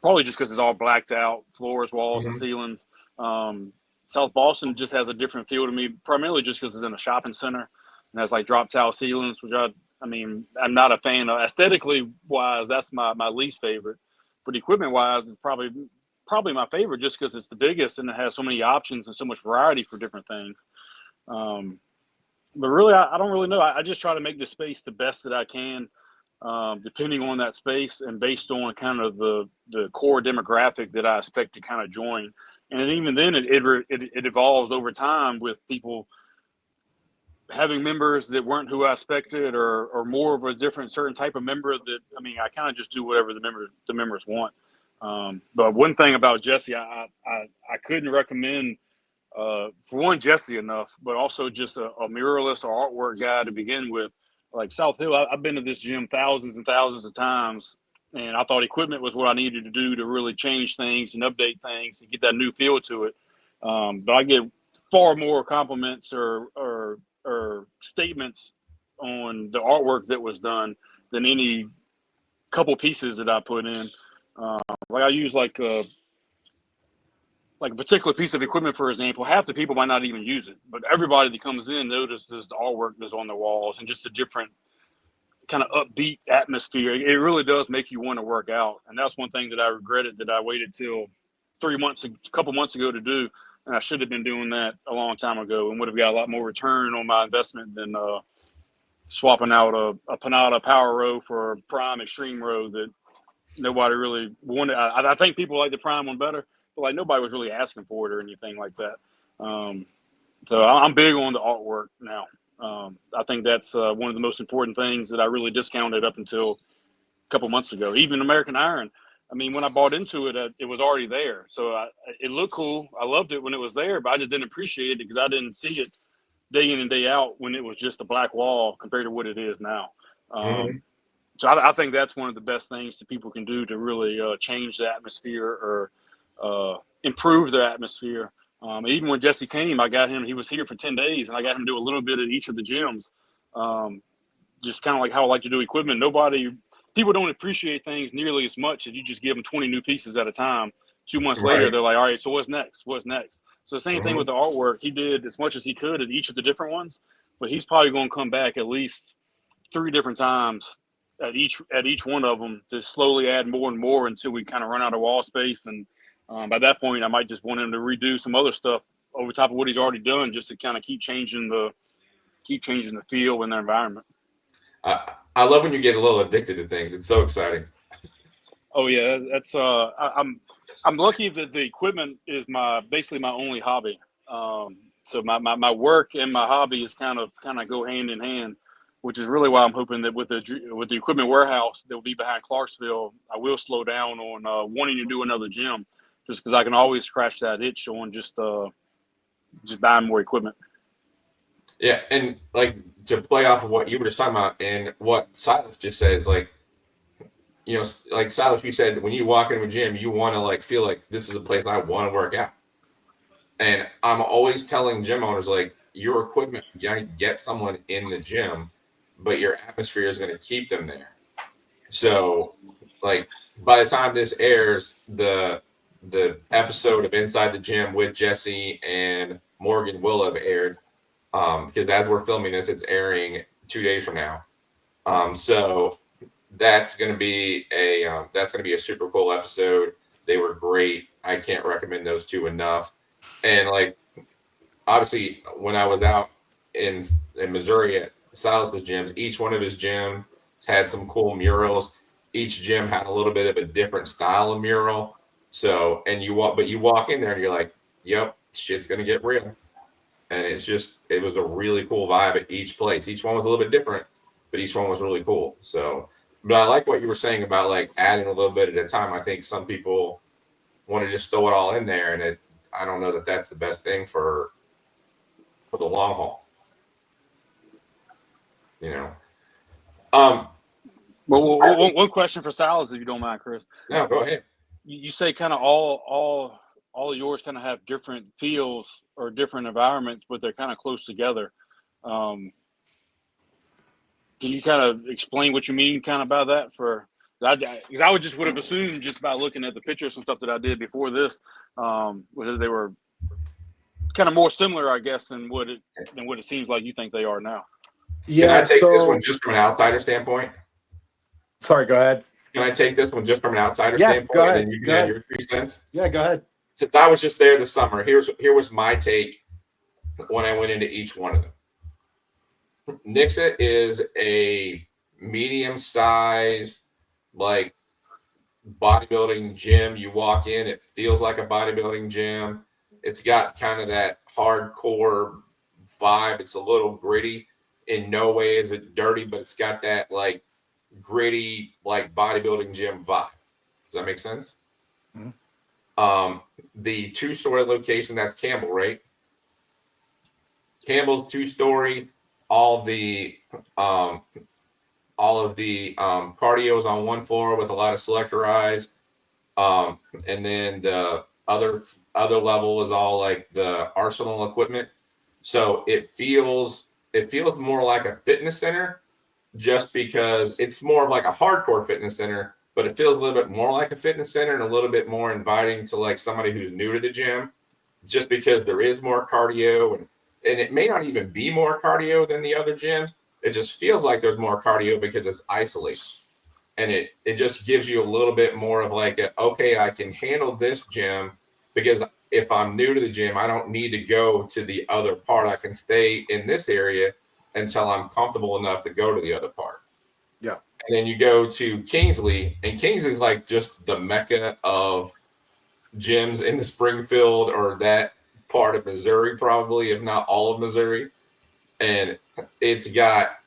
Probably just because it's all blacked out floors, walls, and ceilings. South Boston just has a different feel to me, primarily just because it's in a shopping center and has like drop tile ceilings, which I'm not a fan of. Aesthetically wise, that's my least favorite. But equipment wise, it's probably my favorite just because it's the biggest and it has so many options and so much variety for different things. But really, I don't really know. I just try to make the space the best that I can, depending on that space and based on kind of the core demographic that I expect to kind of join. And even then, it evolves over time with people having members that weren't who I expected, or more of a different certain type of member that, I kind of just do whatever the members want. But one thing about Jesse, I couldn't recommend, for one, Jesse enough, but also just a muralist or artwork guy to begin with. Like South Hill, I've been to this gym thousands and thousands of times, and I thought equipment was what I needed to do to really change things and update things and get that new feel to it. But I get far more compliments or statements on the artwork that was done than any couple pieces that I put in. Like I use like a particular piece of equipment, for example. Half the people might not even use it, but everybody that comes in notices the artwork that's on the walls and just a different kind of upbeat atmosphere. It really does make you want to work out. And that's one thing that I regretted, that I waited till a couple months ago to do. And I should have been doing that a long time ago and would have got a lot more return on my investment than swapping out a Panada Power Row for a Prime Extreme Row that nobody really wanted. I think people like the Prime one better, but like nobody was really asking for it or anything like that. So I'm big on the artwork now. I think that's one of the most important things that I really discounted up until a couple months ago. Even American Iron, I mean, when I bought into it, it was already there. So it looked cool. I loved it when it was there, but I just didn't appreciate it because I didn't see it day in and day out when it was just a black wall compared to what it is now. So I think that's one of the best things that people can do to really change the atmosphere or improve their atmosphere. Even when Jesse came, I got him. He was here for 10 days, and I got him to do a little bit at each of the gyms, just kind of like how I like to do equipment. People don't appreciate things nearly as much if you just give them 20 new pieces at a time. 2 months later, they're like, all right, so what's next? What's next? So the same thing with the artwork. He did as much as he could at each of the different ones, but he's probably going to come back at least 3 different times at each one of them to slowly add more and more until we kind of run out of wall space. And by that point, I might just want him to redo some other stuff over top of what he's already done, just to kind of keep changing the feel and the environment. I love when you get a little addicted to things. It's so exciting. Oh yeah, that's I'm lucky that the equipment is basically my only hobby. So my work and my hobbies kind of go hand in hand, which is really why I'm hoping that with the equipment warehouse that will be behind Clarksville, I will slow down on wanting to do another gym, just because I can always scratch that itch on just buying more equipment. Yeah, and like to play off of what you were just talking about and what Sylas just says, like, you know, like Sylas, you said when you walk into a gym, you want to like feel like this is a place I want to work out. And I'm always telling gym owners, like, your equipment, you gotta get someone in the gym, but your atmosphere is going to keep them there. So, like, by the time this airs, the episode of Inside the Gym with Jesse and Morgan will have aired. Because as we're filming this, it's airing 2 days from now. So that's going to be a super cool episode. They were great. I can't recommend those two enough. And like, obviously, when I was out in Missouri at Sylas' gyms, each one of his gyms had some cool murals. Each gym had a little bit of a different style of mural. So, and you walk in there and you're like, yep, shit's going to get real. And it was a really cool vibe at each place. Each one was a little bit different, but each one was really cool. So, but I like what you were saying about like adding a little bit at a time. I think some people want to just throw it all in there, and I don't know that that's the best thing for the long haul. You know. Well, one question for Sylas, if you don't mind, Chris. No, go ahead. You say kind of all of yours kind of have different feels or different environments, but they're kind of close together. Can you kind of explain what you mean kind of by that? Because I would have assumed just by looking at the pictures and stuff that I did before this, whether they were kind of more similar, I guess, than what it seems like you think they are now. Yeah. Can I take this one just from an outsider standpoint? Sorry, go ahead. Can I take this one just from an outsider Yeah, standpoint? go ahead. And you can add your 3 cents? Yeah, go ahead. Since I was just there this summer, here was my take when I went into each one of them. Nixa is a medium-sized, like, bodybuilding gym. You walk in, it feels like a bodybuilding gym. It's got kind of that hardcore vibe. It's a little gritty. In no way is it dirty, but it's got that like gritty, like bodybuilding gym vibe. Does that make sense? Mm-hmm. The 2-story location, that's Campbell, right? Campbell's 2-story. All of the cardio is on 1 floor with a lot of selectorized. And then the other level is all like the arsenal equipment. So it feels more like a fitness center, just because it's more of like a hardcore fitness center, but it feels a little bit more like a fitness center and a little bit more inviting to like somebody who's new to the gym, just because there is more cardio, and it may not even be more cardio than the other gyms. It just feels like there's more cardio because it's isolated. And it just gives you a little bit more of like, okay, I can handle this gym, because if I'm new to the gym, I don't need to go to the other part. I can stay in this area until I'm comfortable enough to go to the other part. Yeah. And then you go to Kingsley, and Kingsley's like just the mecca of gyms in the Springfield or that part of Missouri, probably, if not all of Missouri. And it's got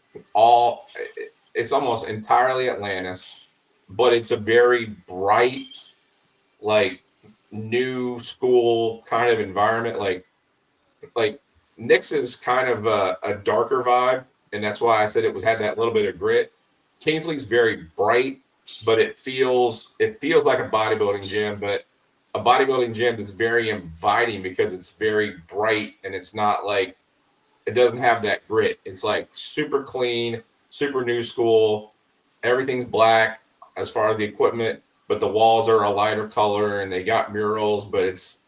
it's almost entirely Atlantis, but it's a very bright, like new school kind of environment. Like Nick's is kind of a darker vibe, and that's why I said had that little bit of grit. Kingsley's very bright, but it feels like a bodybuilding gym, but a bodybuilding gym that's very inviting because it's very bright, and it's not like, it doesn't have that grit. It's like super clean, super new school. Everything's black as far as the equipment, but the walls are a lighter color, and they got murals, but it's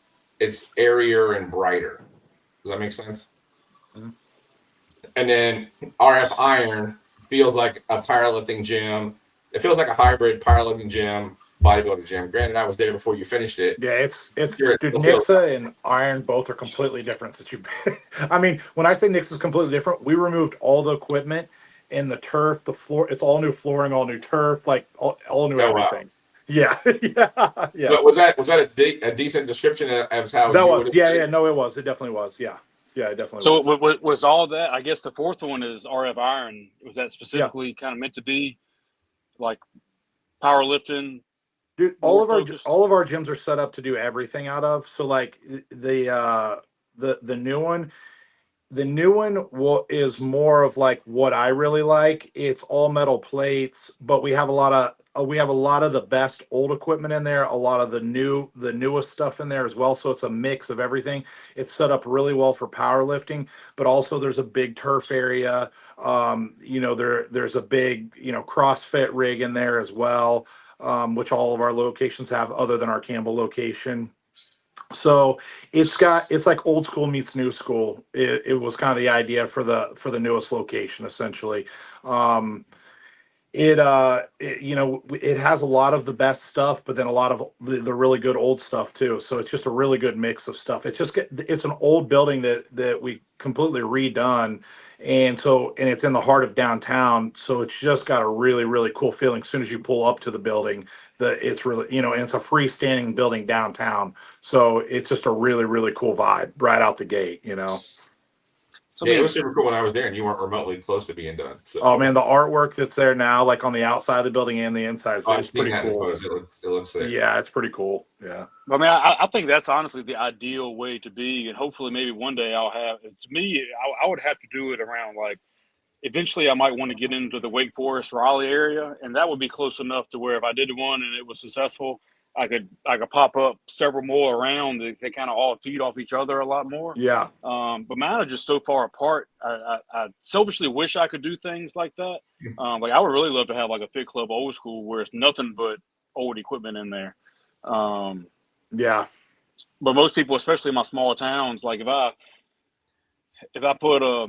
airier and brighter. Does that make sense? Mm-hmm. And then RF Iron feels like a powerlifting gym. It feels like a hybrid powerlifting gym, bodybuilding gym. Granted, I was there before you finished it. Yeah, it's Sure, dude, it feels- Nixa and Iron both are completely different since you I mean, when I say Nixa is completely different, we removed all the equipment and the turf, the floor, it's all new flooring, all new turf, like all new Oh, wow. everything. Yeah. Yeah. But was that a decent description as how That you was, would have yeah, said yeah, it? no, it was. It definitely was. Yeah. Yeah, it definitely So was. was all that? I guess the fourth one is RF Iron. Was that specifically kind of meant to be like powerlifting, Dude, more focused? all of our gyms are set up to do everything out of. So like the new one, is more of like what I really like. It's all metal plates, but we have a lot of the best old equipment in there, a lot of the newest stuff in there as well. So it's a mix of everything. It's set up really well for powerlifting, but also there's a big turf area. There's a big, CrossFit rig in there as well, which all of our locations have other than our Campbell location. So it's like old school meets new school. It was kind of the idea for the newest location, essentially. Um, it has a lot of the best stuff, but then a lot of the really good old stuff too. So it's just a really good mix of stuff. It's an old building that we completely redone, and it's in the heart of downtown. So it's just got a really really cool feeling as soon as you pull up to the building. It's really, and it's a freestanding building downtown. So it's just a really really cool vibe right out the gate. So Yeah, it was super cool when I was there, and you weren't remotely close to being done. So, Oh man, the artwork that's there now, like on the outside of the building and the inside, I've it's seen pretty that in the cool. photos. It looks sick. Yeah, it's pretty cool. Yeah. I mean, I think that's honestly the ideal way to be, and hopefully, maybe one day I'll have. To me, I would have to do it around like. Eventually, I might want to get into the Wake Forest, Raleigh area, and that would be close enough to where if I did one and it was successful, I could pop up several more around. They kind of all feed off each other a lot more. Yeah. But mine are just so far apart. I selfishly wish I could do things like that. Like I would really love to have like a Fit Club old school where it's nothing but old equipment in there. Yeah. But most people, especially in my small towns, like if I put a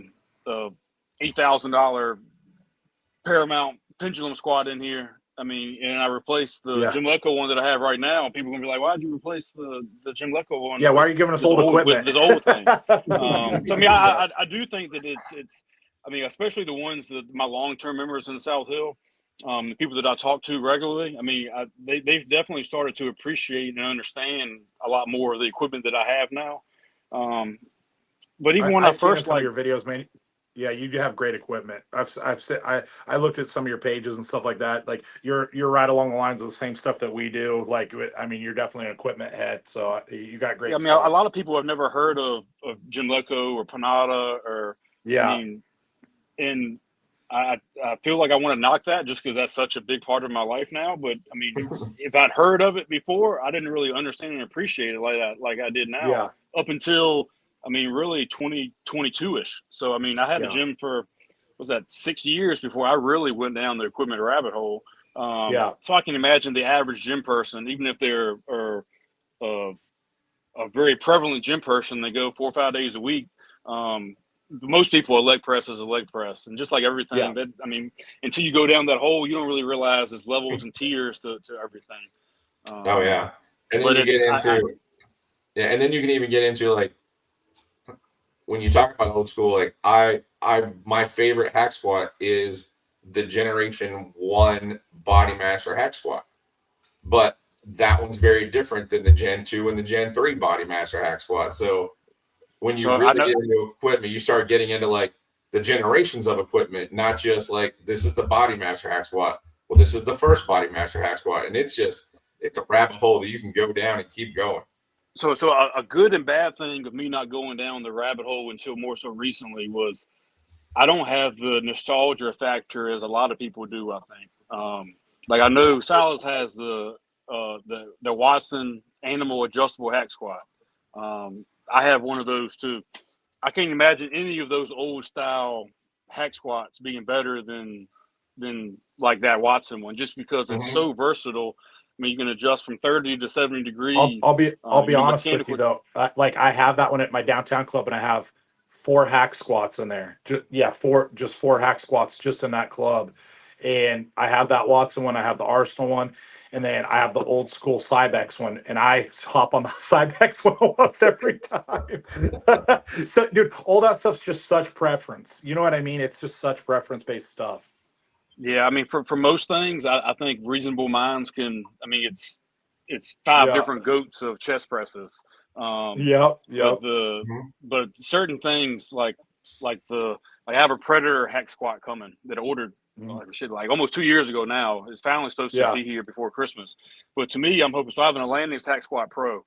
$8,000 Paramount pendulum squat in here, I mean, and I replace the Yeah. Jim Lecco one that I have right now, people are gonna be like, "Why'd you replace the Jim Lecco one?" Yeah. Why are you giving us old equipment? With this old thing. So I mean, I do think that it's. I mean, especially the ones that my long-term members in the South Hill, the people that I talk to regularly. I mean, they've definitely started to appreciate and understand a lot more of the equipment that I have now. But even when I I've seen in first some of like. your videos, man. Yeah, you do have great equipment. I looked at some of your pages and stuff like that. Like you're right along the lines of the same stuff that we do. Like I mean, you're definitely an equipment head, so you got great Yeah, I mean, stuff. a lot of people have never heard of Jim Lecco or Panada or, I Yeah. mean, and I feel like I want to knock that just because that's such a big part of my life now. But I mean, if I'd heard of it before, I didn't really understand and appreciate it like I did now. Yeah. Up until, I mean, really 2022-ish. So I mean, I had the gym for, was that 6 years before I really went down the equipment rabbit hole. So I can imagine the average gym person, even if they're a very prevalent gym person, they go 4 or 5 days a week. Most people, a leg press is a leg press, and just like everything, that I mean, until you go down that hole, you don't really realize there's levels and tiers to everything. Oh yeah, and then you get into and then you can even get into like when you talk about old school. Like my favorite hack squat is the Generation 1 Body Master hack squat, but that one's very different than the Gen 2 and the Gen 3 Body Master hack squat. So when you really get into equipment, you start getting into like the generations of equipment, not just like this is the Body Master hack squat. Well, this is the first Body Master hack squat, and it's a rabbit hole that you can go down and keep going. So a good and bad thing of me not going down the rabbit hole until more so recently was I don't have the nostalgia factor as a lot of people do. I think like I know Sylas has the Watson animal adjustable hack squat. I have one of those too. I can't imagine any of those old style hack squats being better than like that Watson one, just because it's so versatile. I mean, you can adjust from 30 to 70 degrees. I'll be honest with you though. Like I have that one at my downtown club, and I have 4 hack squats in there. Four hack squats just in that club. And I have that Watson one. I have the Arsenal one. And then I have the old school Cybex one, and I hop on the Cybex one almost every time. So, dude, all that stuff's just such preference. You know what I mean? It's just such preference-based stuff. Yeah, I mean, for most things, I think reasonable minds can. I mean, it's 5 different goats of chest presses. But certain things like I have a Predator hack squat coming that I ordered like almost 2 years ago now. It's finally supposed to be here before Christmas. But to me, I'm hoping so. I have an Atlantis hack squat pro,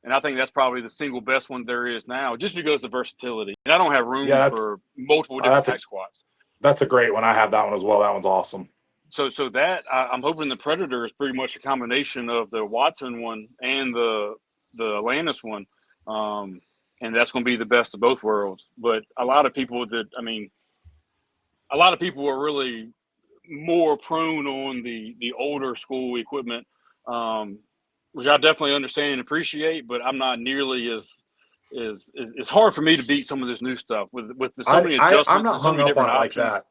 and I think that's probably the single best one there is now, just because of the versatility. And I don't have room for multiple different hack squats. That's a great one. I have that one as well. That one's awesome. So that I'm hoping the Predator is pretty much a combination of the Watson one and the Atlantis one. And that's going to be the best of both worlds. But a lot of people are really more prone on the older school equipment, which I definitely understand and appreciate, but I'm not nearly as it's hard for me to beat some of this new stuff with so many adjustments. I'm not hung up on it like that.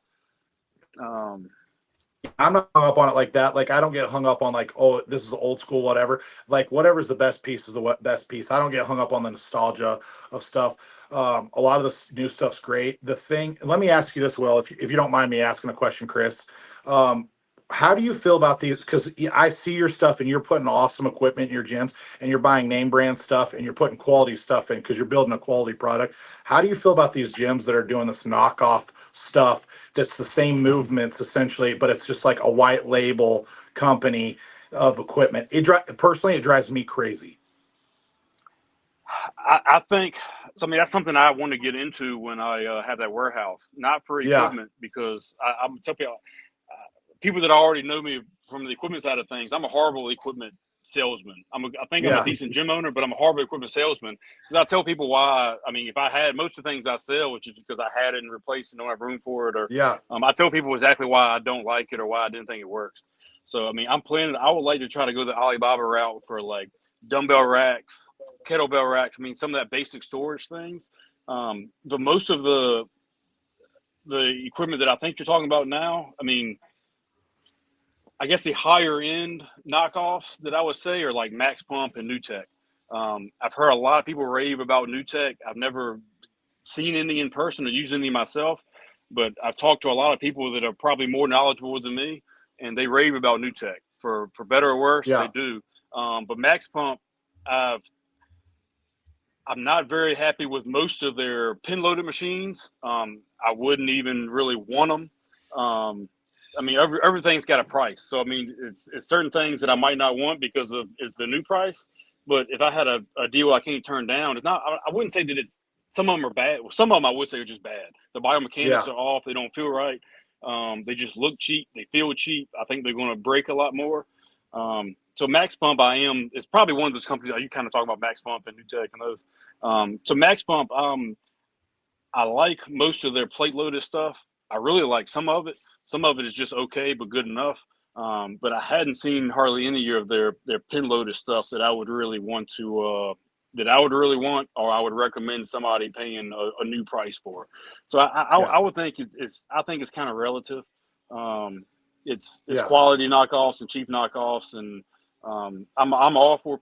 I'm not hung up on it like that. Like, I don't get hung up on like, oh, this is old school, whatever. Like, whatever's the best piece is the best piece. I don't get hung up on the nostalgia of stuff. A lot of this new stuff's great. The thing, let me ask you this, Will, if you don't mind me asking a question, Chris. How do you feel about these? Because I see your stuff and you're putting awesome equipment in your gyms, and you're buying name brand stuff, and you're putting quality stuff in because you're building a quality product. How do you feel about these gyms that are doing this knockoff stuff that's the same movements essentially, but it's just like a white label company of equipment? Personally, it drives me crazy. I think so. I mean, that's something I want to get into when I have that warehouse, not for equipment, because I'm telling you, people that already know me from the equipment side of things, I'm a horrible equipment salesman. I think I'm a decent gym owner, but I'm a horrible equipment salesman, because I tell people why. I mean, if I had most of the things I sell, which is because I had it and replaced it, don't have room for it, or I tell people exactly why I don't like it or why I didn't think it works. So, I mean, I would like to try to go the Alibaba route for like dumbbell racks, kettlebell racks. I mean, some of that basic storage things. But most of the equipment that I think you're talking about now, I mean, I guess the higher end knockoffs that I would say are like Max Pump and New Tech. I've heard a lot of people rave about New Tech. I've never seen any in person or used any myself, but I've talked to a lot of people that are probably more knowledgeable than me, and they rave about New Tech for better or worse. They do. But Max Pump, I'm not very happy with most of their pin loaded machines. I wouldn't even really want them. I mean, everything's got a price. So, I mean, it's certain things that I might not want because is the new price. But if I had a deal I can't turn down, it's not. I wouldn't say that some of them are bad. Well, some of them I would say are just bad. The biomechanics are off. They don't feel right. They just look cheap. They feel cheap. I think they're going to break a lot more. So Max Pump, it's probably one of those companies. You kind of talk about Max Pump and NewTek and those. So Max Pump, I like most of their plate loaded stuff. I really like some of it. Some of it is just okay, but good enough. But I hadn't seen hardly any of their pin loaded stuff that I would really want or I would recommend somebody paying a new price for. So I would think I think it's kind of relative. It's quality knockoffs and cheap knockoffs, and I'm all for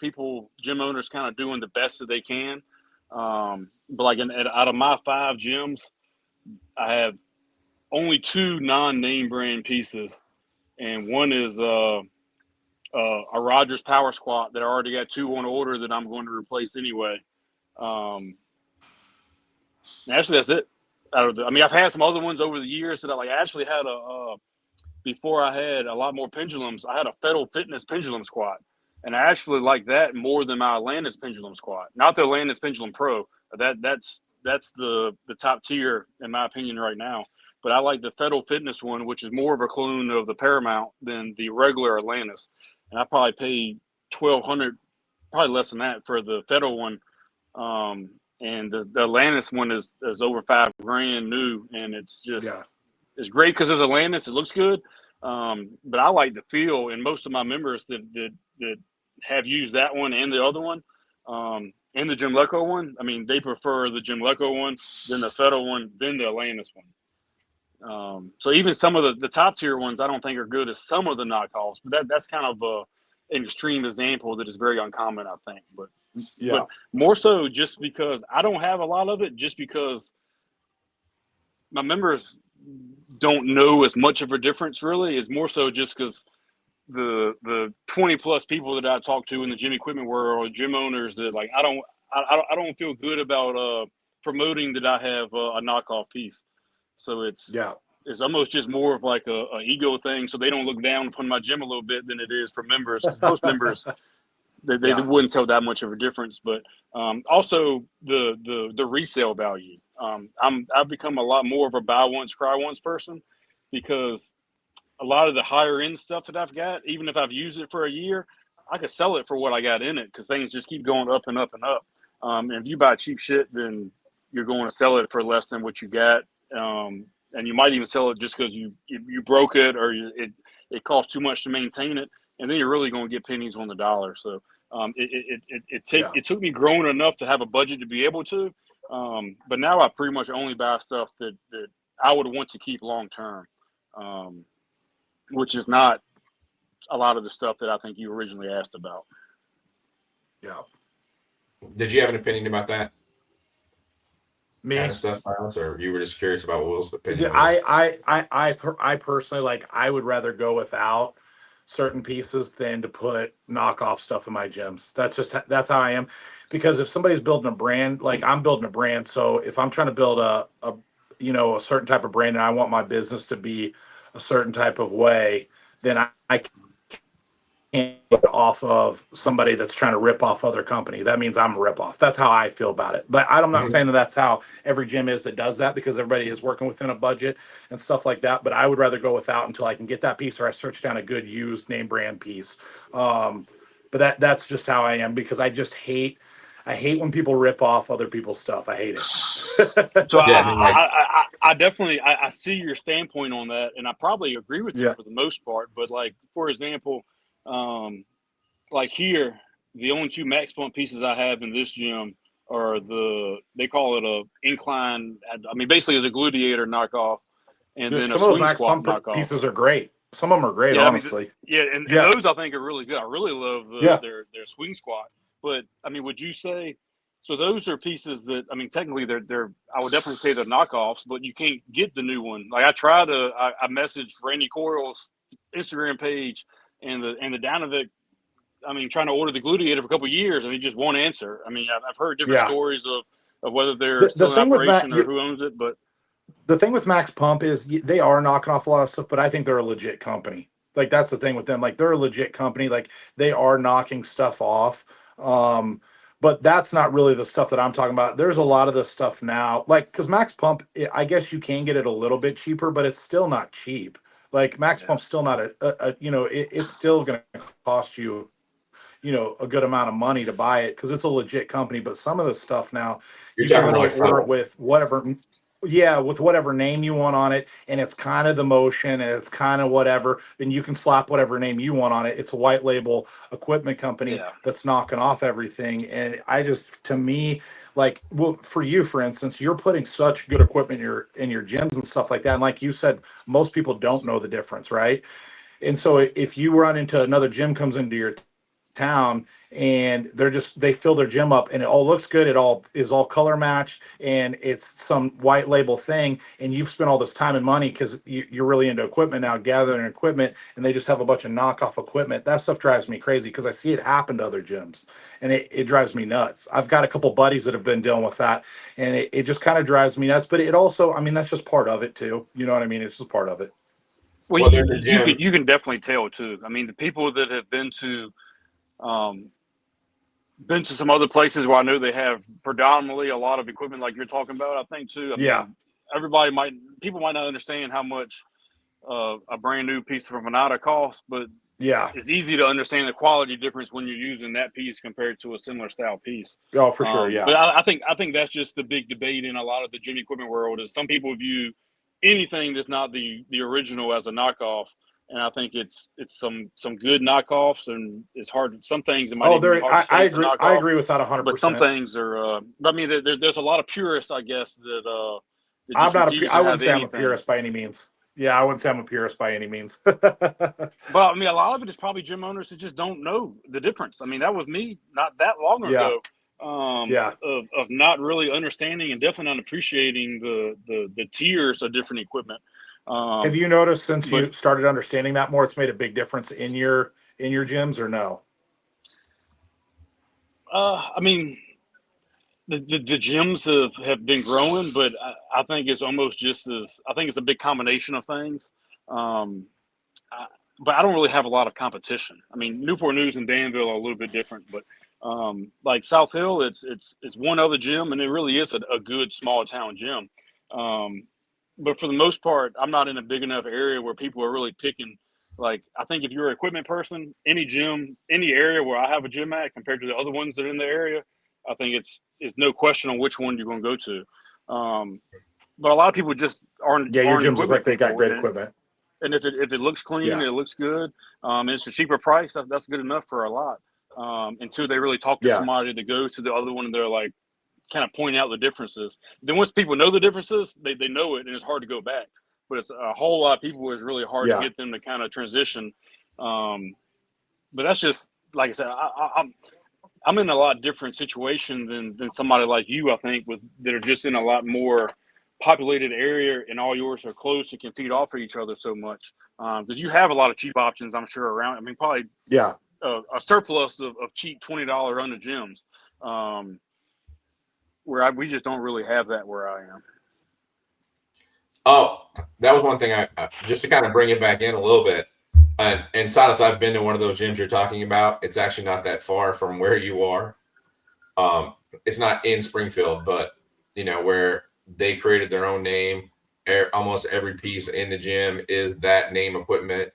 gym owners kind of doing the best that they can. But like out of my 5 gyms, I have only 2 non-name brand pieces, and one is a Rogers Power Squat that I already got 2 on order that I'm going to replace anyway. Actually, that's it. I've had some other ones over the years that I actually had before I had a lot more pendulums. I had a Federal Fitness pendulum squat, and I actually like that more than my Atlantis pendulum squat. Not the Atlantis Pendulum Pro. That's the top tier in my opinion right now. But I like the Federal Fitness one, which is more of a clone of the Paramount than the regular Atlantis. And I probably paid $1,200, probably less than that, for the Federal one. And the Atlantis one is over $5,000 new, and it's just it's great because it's Atlantis. It looks good, but I like the feel. And most of my members that have used that one and the other one, and the Jim Lecco one, they prefer the Jim Lecco one, then the Federal one, then the Atlantis one. So even some of the top tier ones, I don't think are good as some of the knockoffs. But that's kind of an extreme example that is very uncommon, I think. But more so just because I don't have a lot of it, just because my members don't know as much of a difference. Really, is more so just because the 20 plus people that I talk to in the gym equipment world, gym owners, that I don't feel good about promoting that I have a knockoff piece. So it's almost just more of like a ego thing, so they don't look down upon my gym a little bit than it is for members. Most members, they wouldn't tell that much of a difference. But also the resale value. I've become a lot more of a buy once, cry once person, because a lot of the higher end stuff that I've got, even if I've used it for a year, I could sell it for what I got in it, because things just keep going up and up and up. And if you buy cheap shit, then you're going to sell it for less than what you got. And you might even sell it just because you broke it, or it costs too much to maintain it, and then you're really going to get pennies on the dollar. So it took me growing enough to have a budget to be able to, but now I pretty much only buy stuff that I would want to keep long term, which is not a lot of the stuff that I think you originally asked about. Yeah. Did you have an opinion about that? Me? Kind of stuff, Silas, or you were just curious about what Will's opinion was? I personally, I would rather go without certain pieces than to put knockoff stuff in my gyms. That's how I am. Because if somebody's building a brand, like I'm building a brand, so if I'm trying to build a certain type of brand, and I want my business to be a certain type of way, then I can't get off of somebody that's trying to rip off other company. That means I'm a rip off. That's how I feel about it. But I'm not saying that that's how every gym is that does that, because everybody is working within a budget and stuff like that. But I would rather go without until I can get that piece, or I search down a good used name brand piece. But that's just how I am, because I hate when people rip off other people's stuff. I hate it. So I definitely see your standpoint on that, and I probably agree with you for the most part. But like, for example, like here, the only 2 Max Pump pieces I have in this gym are they call it a incline. Basically it's a gluteator knockoff, and then a swing squat knockoff. Pieces are great. Some of them are great, honestly. And those I think are really good. I really love their swing squat. But would you say, so those are pieces that, technically they're I would definitely say they're knockoffs, but you can't get the new one. Like I messaged Randy Coyle's Instagram page and the Danovic, trying to order the gluteator for a couple of years, and he just won't answer. I've heard different stories of whether they're still in operation or who owns it, but the thing with Max Pump is they are knocking off a lot of stuff, but I think they're a legit company. Like, that's the thing with them. Like, they're a legit company. Like, they are knocking stuff off. But that's not really the stuff that I'm talking about. There's a lot of this stuff now, like because Max Pump, I guess you can get it a little bit cheaper, but it's still not cheap. Like Max Pump's still not it's still going to cost you, a good amount of money to buy it because it's a legit company. But some of the stuff now, You're you can talking more literally like order it funnel. with whatever, yeah, with whatever name you want on it, and it's kind of the motion, and it's kind of whatever, and you can slap whatever name you want on it. It's a white label equipment company Yeah. that's knocking off everything, and to me, like, well, for you, for instance, you're putting such good equipment in your gyms and stuff like that, and like you said, most people don't know the difference, right? And so if you run into another gym comes into your town and they fill their gym up and it all looks good, it all is all color matched, and it's some white label thing, and you've spent all this time and money because you're really into equipment now, gathering equipment, and they just have a bunch of knockoff equipment. That stuff drives me crazy because I see it happen to other gyms, and it drives me nuts. I've got a couple buddies that have been dealing with that, and it just kind of drives me nuts. But it also, I mean, that's just part of it too, you know what I mean? It's just part of it. Well, Well, there's a gym. you can definitely tell too. I mean, the people that have been to some other places where I know they have predominantly a lot of equipment like you're talking about, I think too. I Yeah, mean, people might not understand how much a brand new piece of Renata costs, but yeah. it's easy to understand the quality difference when you're using that piece compared to a similar style piece. Oh, for sure. But Yeah. I think that's just the big debate in a lot of the gym equipment world is some people view anything that's not the original as a knockoff. And I think it's some good knockoffs, and it's hard. Some things it might Oh, even be hard to say I it's a agree. I knockoff, agree with that but some 100%. things are. I mean, there's a lot of purists, I guess, that I'm just not refuse I to wouldn't have say I'm a anything. purist by any means. Yeah, I wouldn't say I'm a purist by any means. But I mean, a lot of it is probably gym owners that just don't know the difference. I mean, that was me not that long Yeah. ago, Yeah. of not really understanding and definitely not appreciating the tiers of different equipment. Have Um, you noticed since but you started understanding that more, it's made a big difference in your gyms or no? I mean, the gyms have been growing, but I think it's almost just as I think it's a big combination of things. Um, I, but I don't really have a lot of competition. I mean, Newport News and Danville are a little bit different, but like South Hill, it's one other gym, and it really is a good small town gym. Um, but for the most part, I'm not in a big enough area where people are really picking. Like, I think if you're an equipment person, any gym, any area where I have a gym at compared to the other ones that are in the area, I think it's no question on which one you're going to go to. But a lot of people just Yeah, your aren't gyms look equipment like they got people, great and equipment. if it looks clean and Yeah. it looks good, and it's a cheaper price, that's good enough for a lot. Until they really talk to Yeah. somebody that goes to the other one and they're like kind of point out the differences. Then once people know the differences, they know it and it's hard to go back. But it's a whole lot of people is really hard to Yeah. get them to kind of transition. But that's just like I said, I'm in a lot different situation than somebody like you, I think, with that are just in a lot more populated area, and all yours are close and can feed off of each other so much. Because you have a lot of cheap options, I'm sure, around. I mean, probably Yeah. a surplus of cheap $20 under gyms, we just don't really have that where I am. Oh, that was one thing I just to kind of bring it back in a little bit. And Silas, I've been to one of those gyms you're talking about. It's actually not that far from where you are. It's not in Springfield, but where they created their own name. Almost every piece in the gym is that name equipment.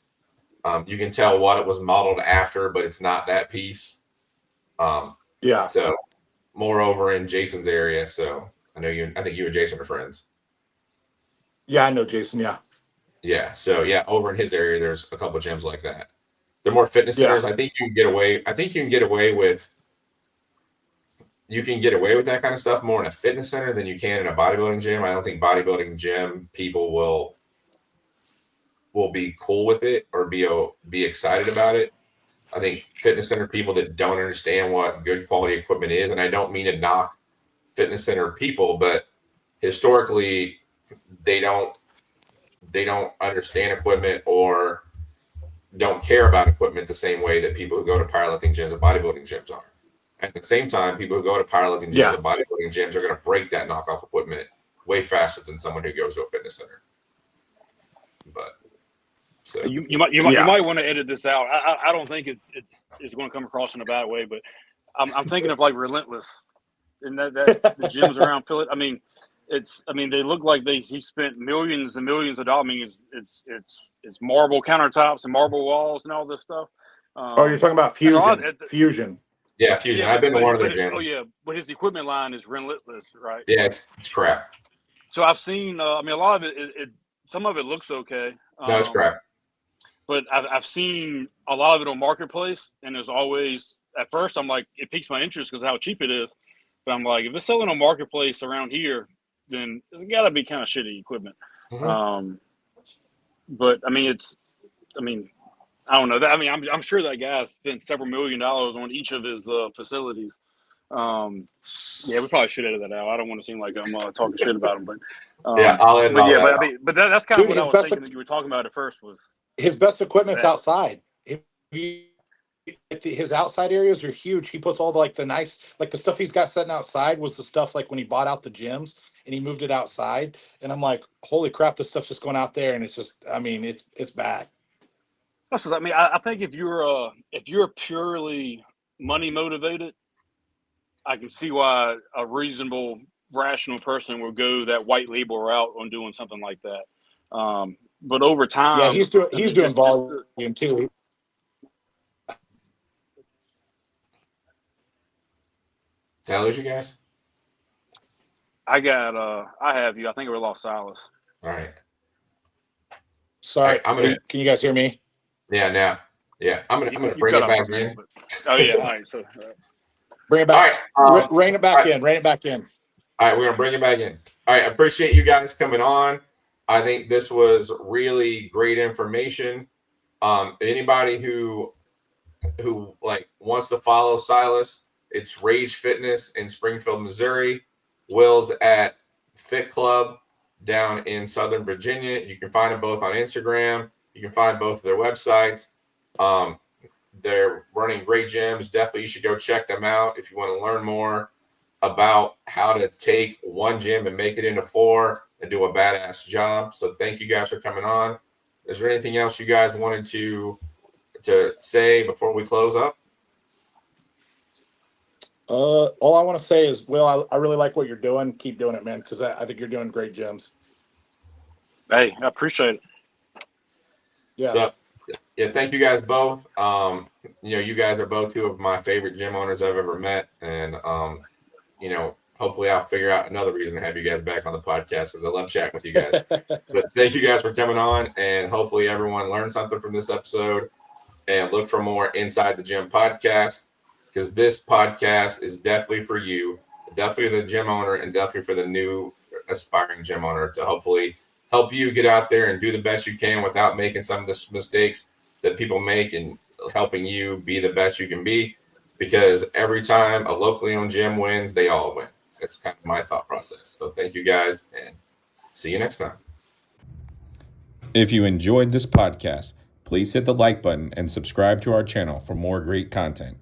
You can tell what it was modeled after, but it's not that piece. Yeah. So more over in Jason's area. So I think you and Jason are friends. Yeah, I know Jason. Yeah. Yeah. So yeah, over in his area, there's a couple of gyms like that. They're more fitness Yeah. centers. I think you can get away. I think you can get away with that kind of stuff more in a fitness center than you can in a bodybuilding gym. I don't think bodybuilding gym people will be cool with it or be excited about it. I think fitness center people that don't understand what good quality equipment is, and I don't mean to knock fitness center people, but historically they don't understand equipment or don't care about equipment the same way that people who go to powerlifting gyms and bodybuilding gyms are. At the same time, people who go to powerlifting gyms Yeah. and bodybuilding gyms are going to break that knockoff equipment way faster than someone who goes to a fitness center. But so You might want to edit this out. I don't think it's going to come across in a bad way, but I'm thinking of like Relentless, and that the gyms around Philly. I mean, they look like he spent millions and millions of dollars. I mean, it's marble countertops and marble walls and all this stuff. Oh, you're talking about Fusion. Yeah, Fusion. I've been to one of their gyms. But his equipment line is Relentless, right? Yeah, it's crap. So I've seen. I mean, a lot of it. Some of it looks okay. No, it's crap. But I've seen a lot of it on Marketplace, and there's always, at first I'm like, it piques my interest because of how cheap it is. But I'm like, if it's selling on Marketplace around here, then it's got to be kind of shitty equipment. Mm-hmm. But I mean, I don't know. I'm sure that guy spent several $1 million on each of his facilities. Yeah, we probably should edit that out. I don't want to seem like I'm talking shit about him, but yeah, I'll edit all that out. But that's kind of what I was thinking that you were talking about at first was his best equipment's outside. His outside areas are huge. He puts all the nice, like the stuff he's got setting outside was the stuff like when he bought out the gyms and he moved it outside. And I'm like, holy crap, this stuff's just going out there, and it's just, I mean, it's bad. I mean, I think if you're purely money motivated, I can see why a reasonable, rational person would go that white label route on doing something like that. But over time, yeah, he's doing volume too. Did I lose you guys? I have you. I think we lost Sylas. All right. Sorry, can you guys hear me? Yeah, now. Yeah, I'm gonna bring it back in. Oh yeah, all right. So bring it back. All right, rein it back in. Rein it back in. All right, we're gonna bring it back in. All right, I appreciate you guys coming on. I think this was really great information. Anybody who like wants to follow Sylas, it's Rage Fitness in Springfield, Missouri. Will's at Fit Club down in Southern Virginia. You can find them both on Instagram. You can find both of their websites. They're running great gyms. Definitely, you should go check them out if you want to learn more about how to take one gym and make it into 4 and do a badass job. So thank you guys for coming on. Is there anything else you guys wanted to say before we close up? All I want to say is, Will, I really like what you're doing. Keep doing it, man, because I think you're doing great gyms. Hey, I appreciate it. Yeah. So, yeah, thank you guys both. You guys are both 2 of my favorite gym owners I've ever met, and hopefully I'll figure out another reason to have you guys back on the podcast because I love chatting with you guys. But thank you guys for coming on, and hopefully everyone learned something from this episode and look for more Inside the Gym podcast, because this podcast is definitely for you, definitely for the gym owner, and definitely for the new aspiring gym owner to hopefully help you get out there and do the best you can without making some of the mistakes that people make, and helping you be the best you can be, because every time a locally owned gym wins, they all win. That's kind of my thought process. So thank you guys, and see you next time. If you enjoyed this podcast, please hit the like button and subscribe to our channel for more great content.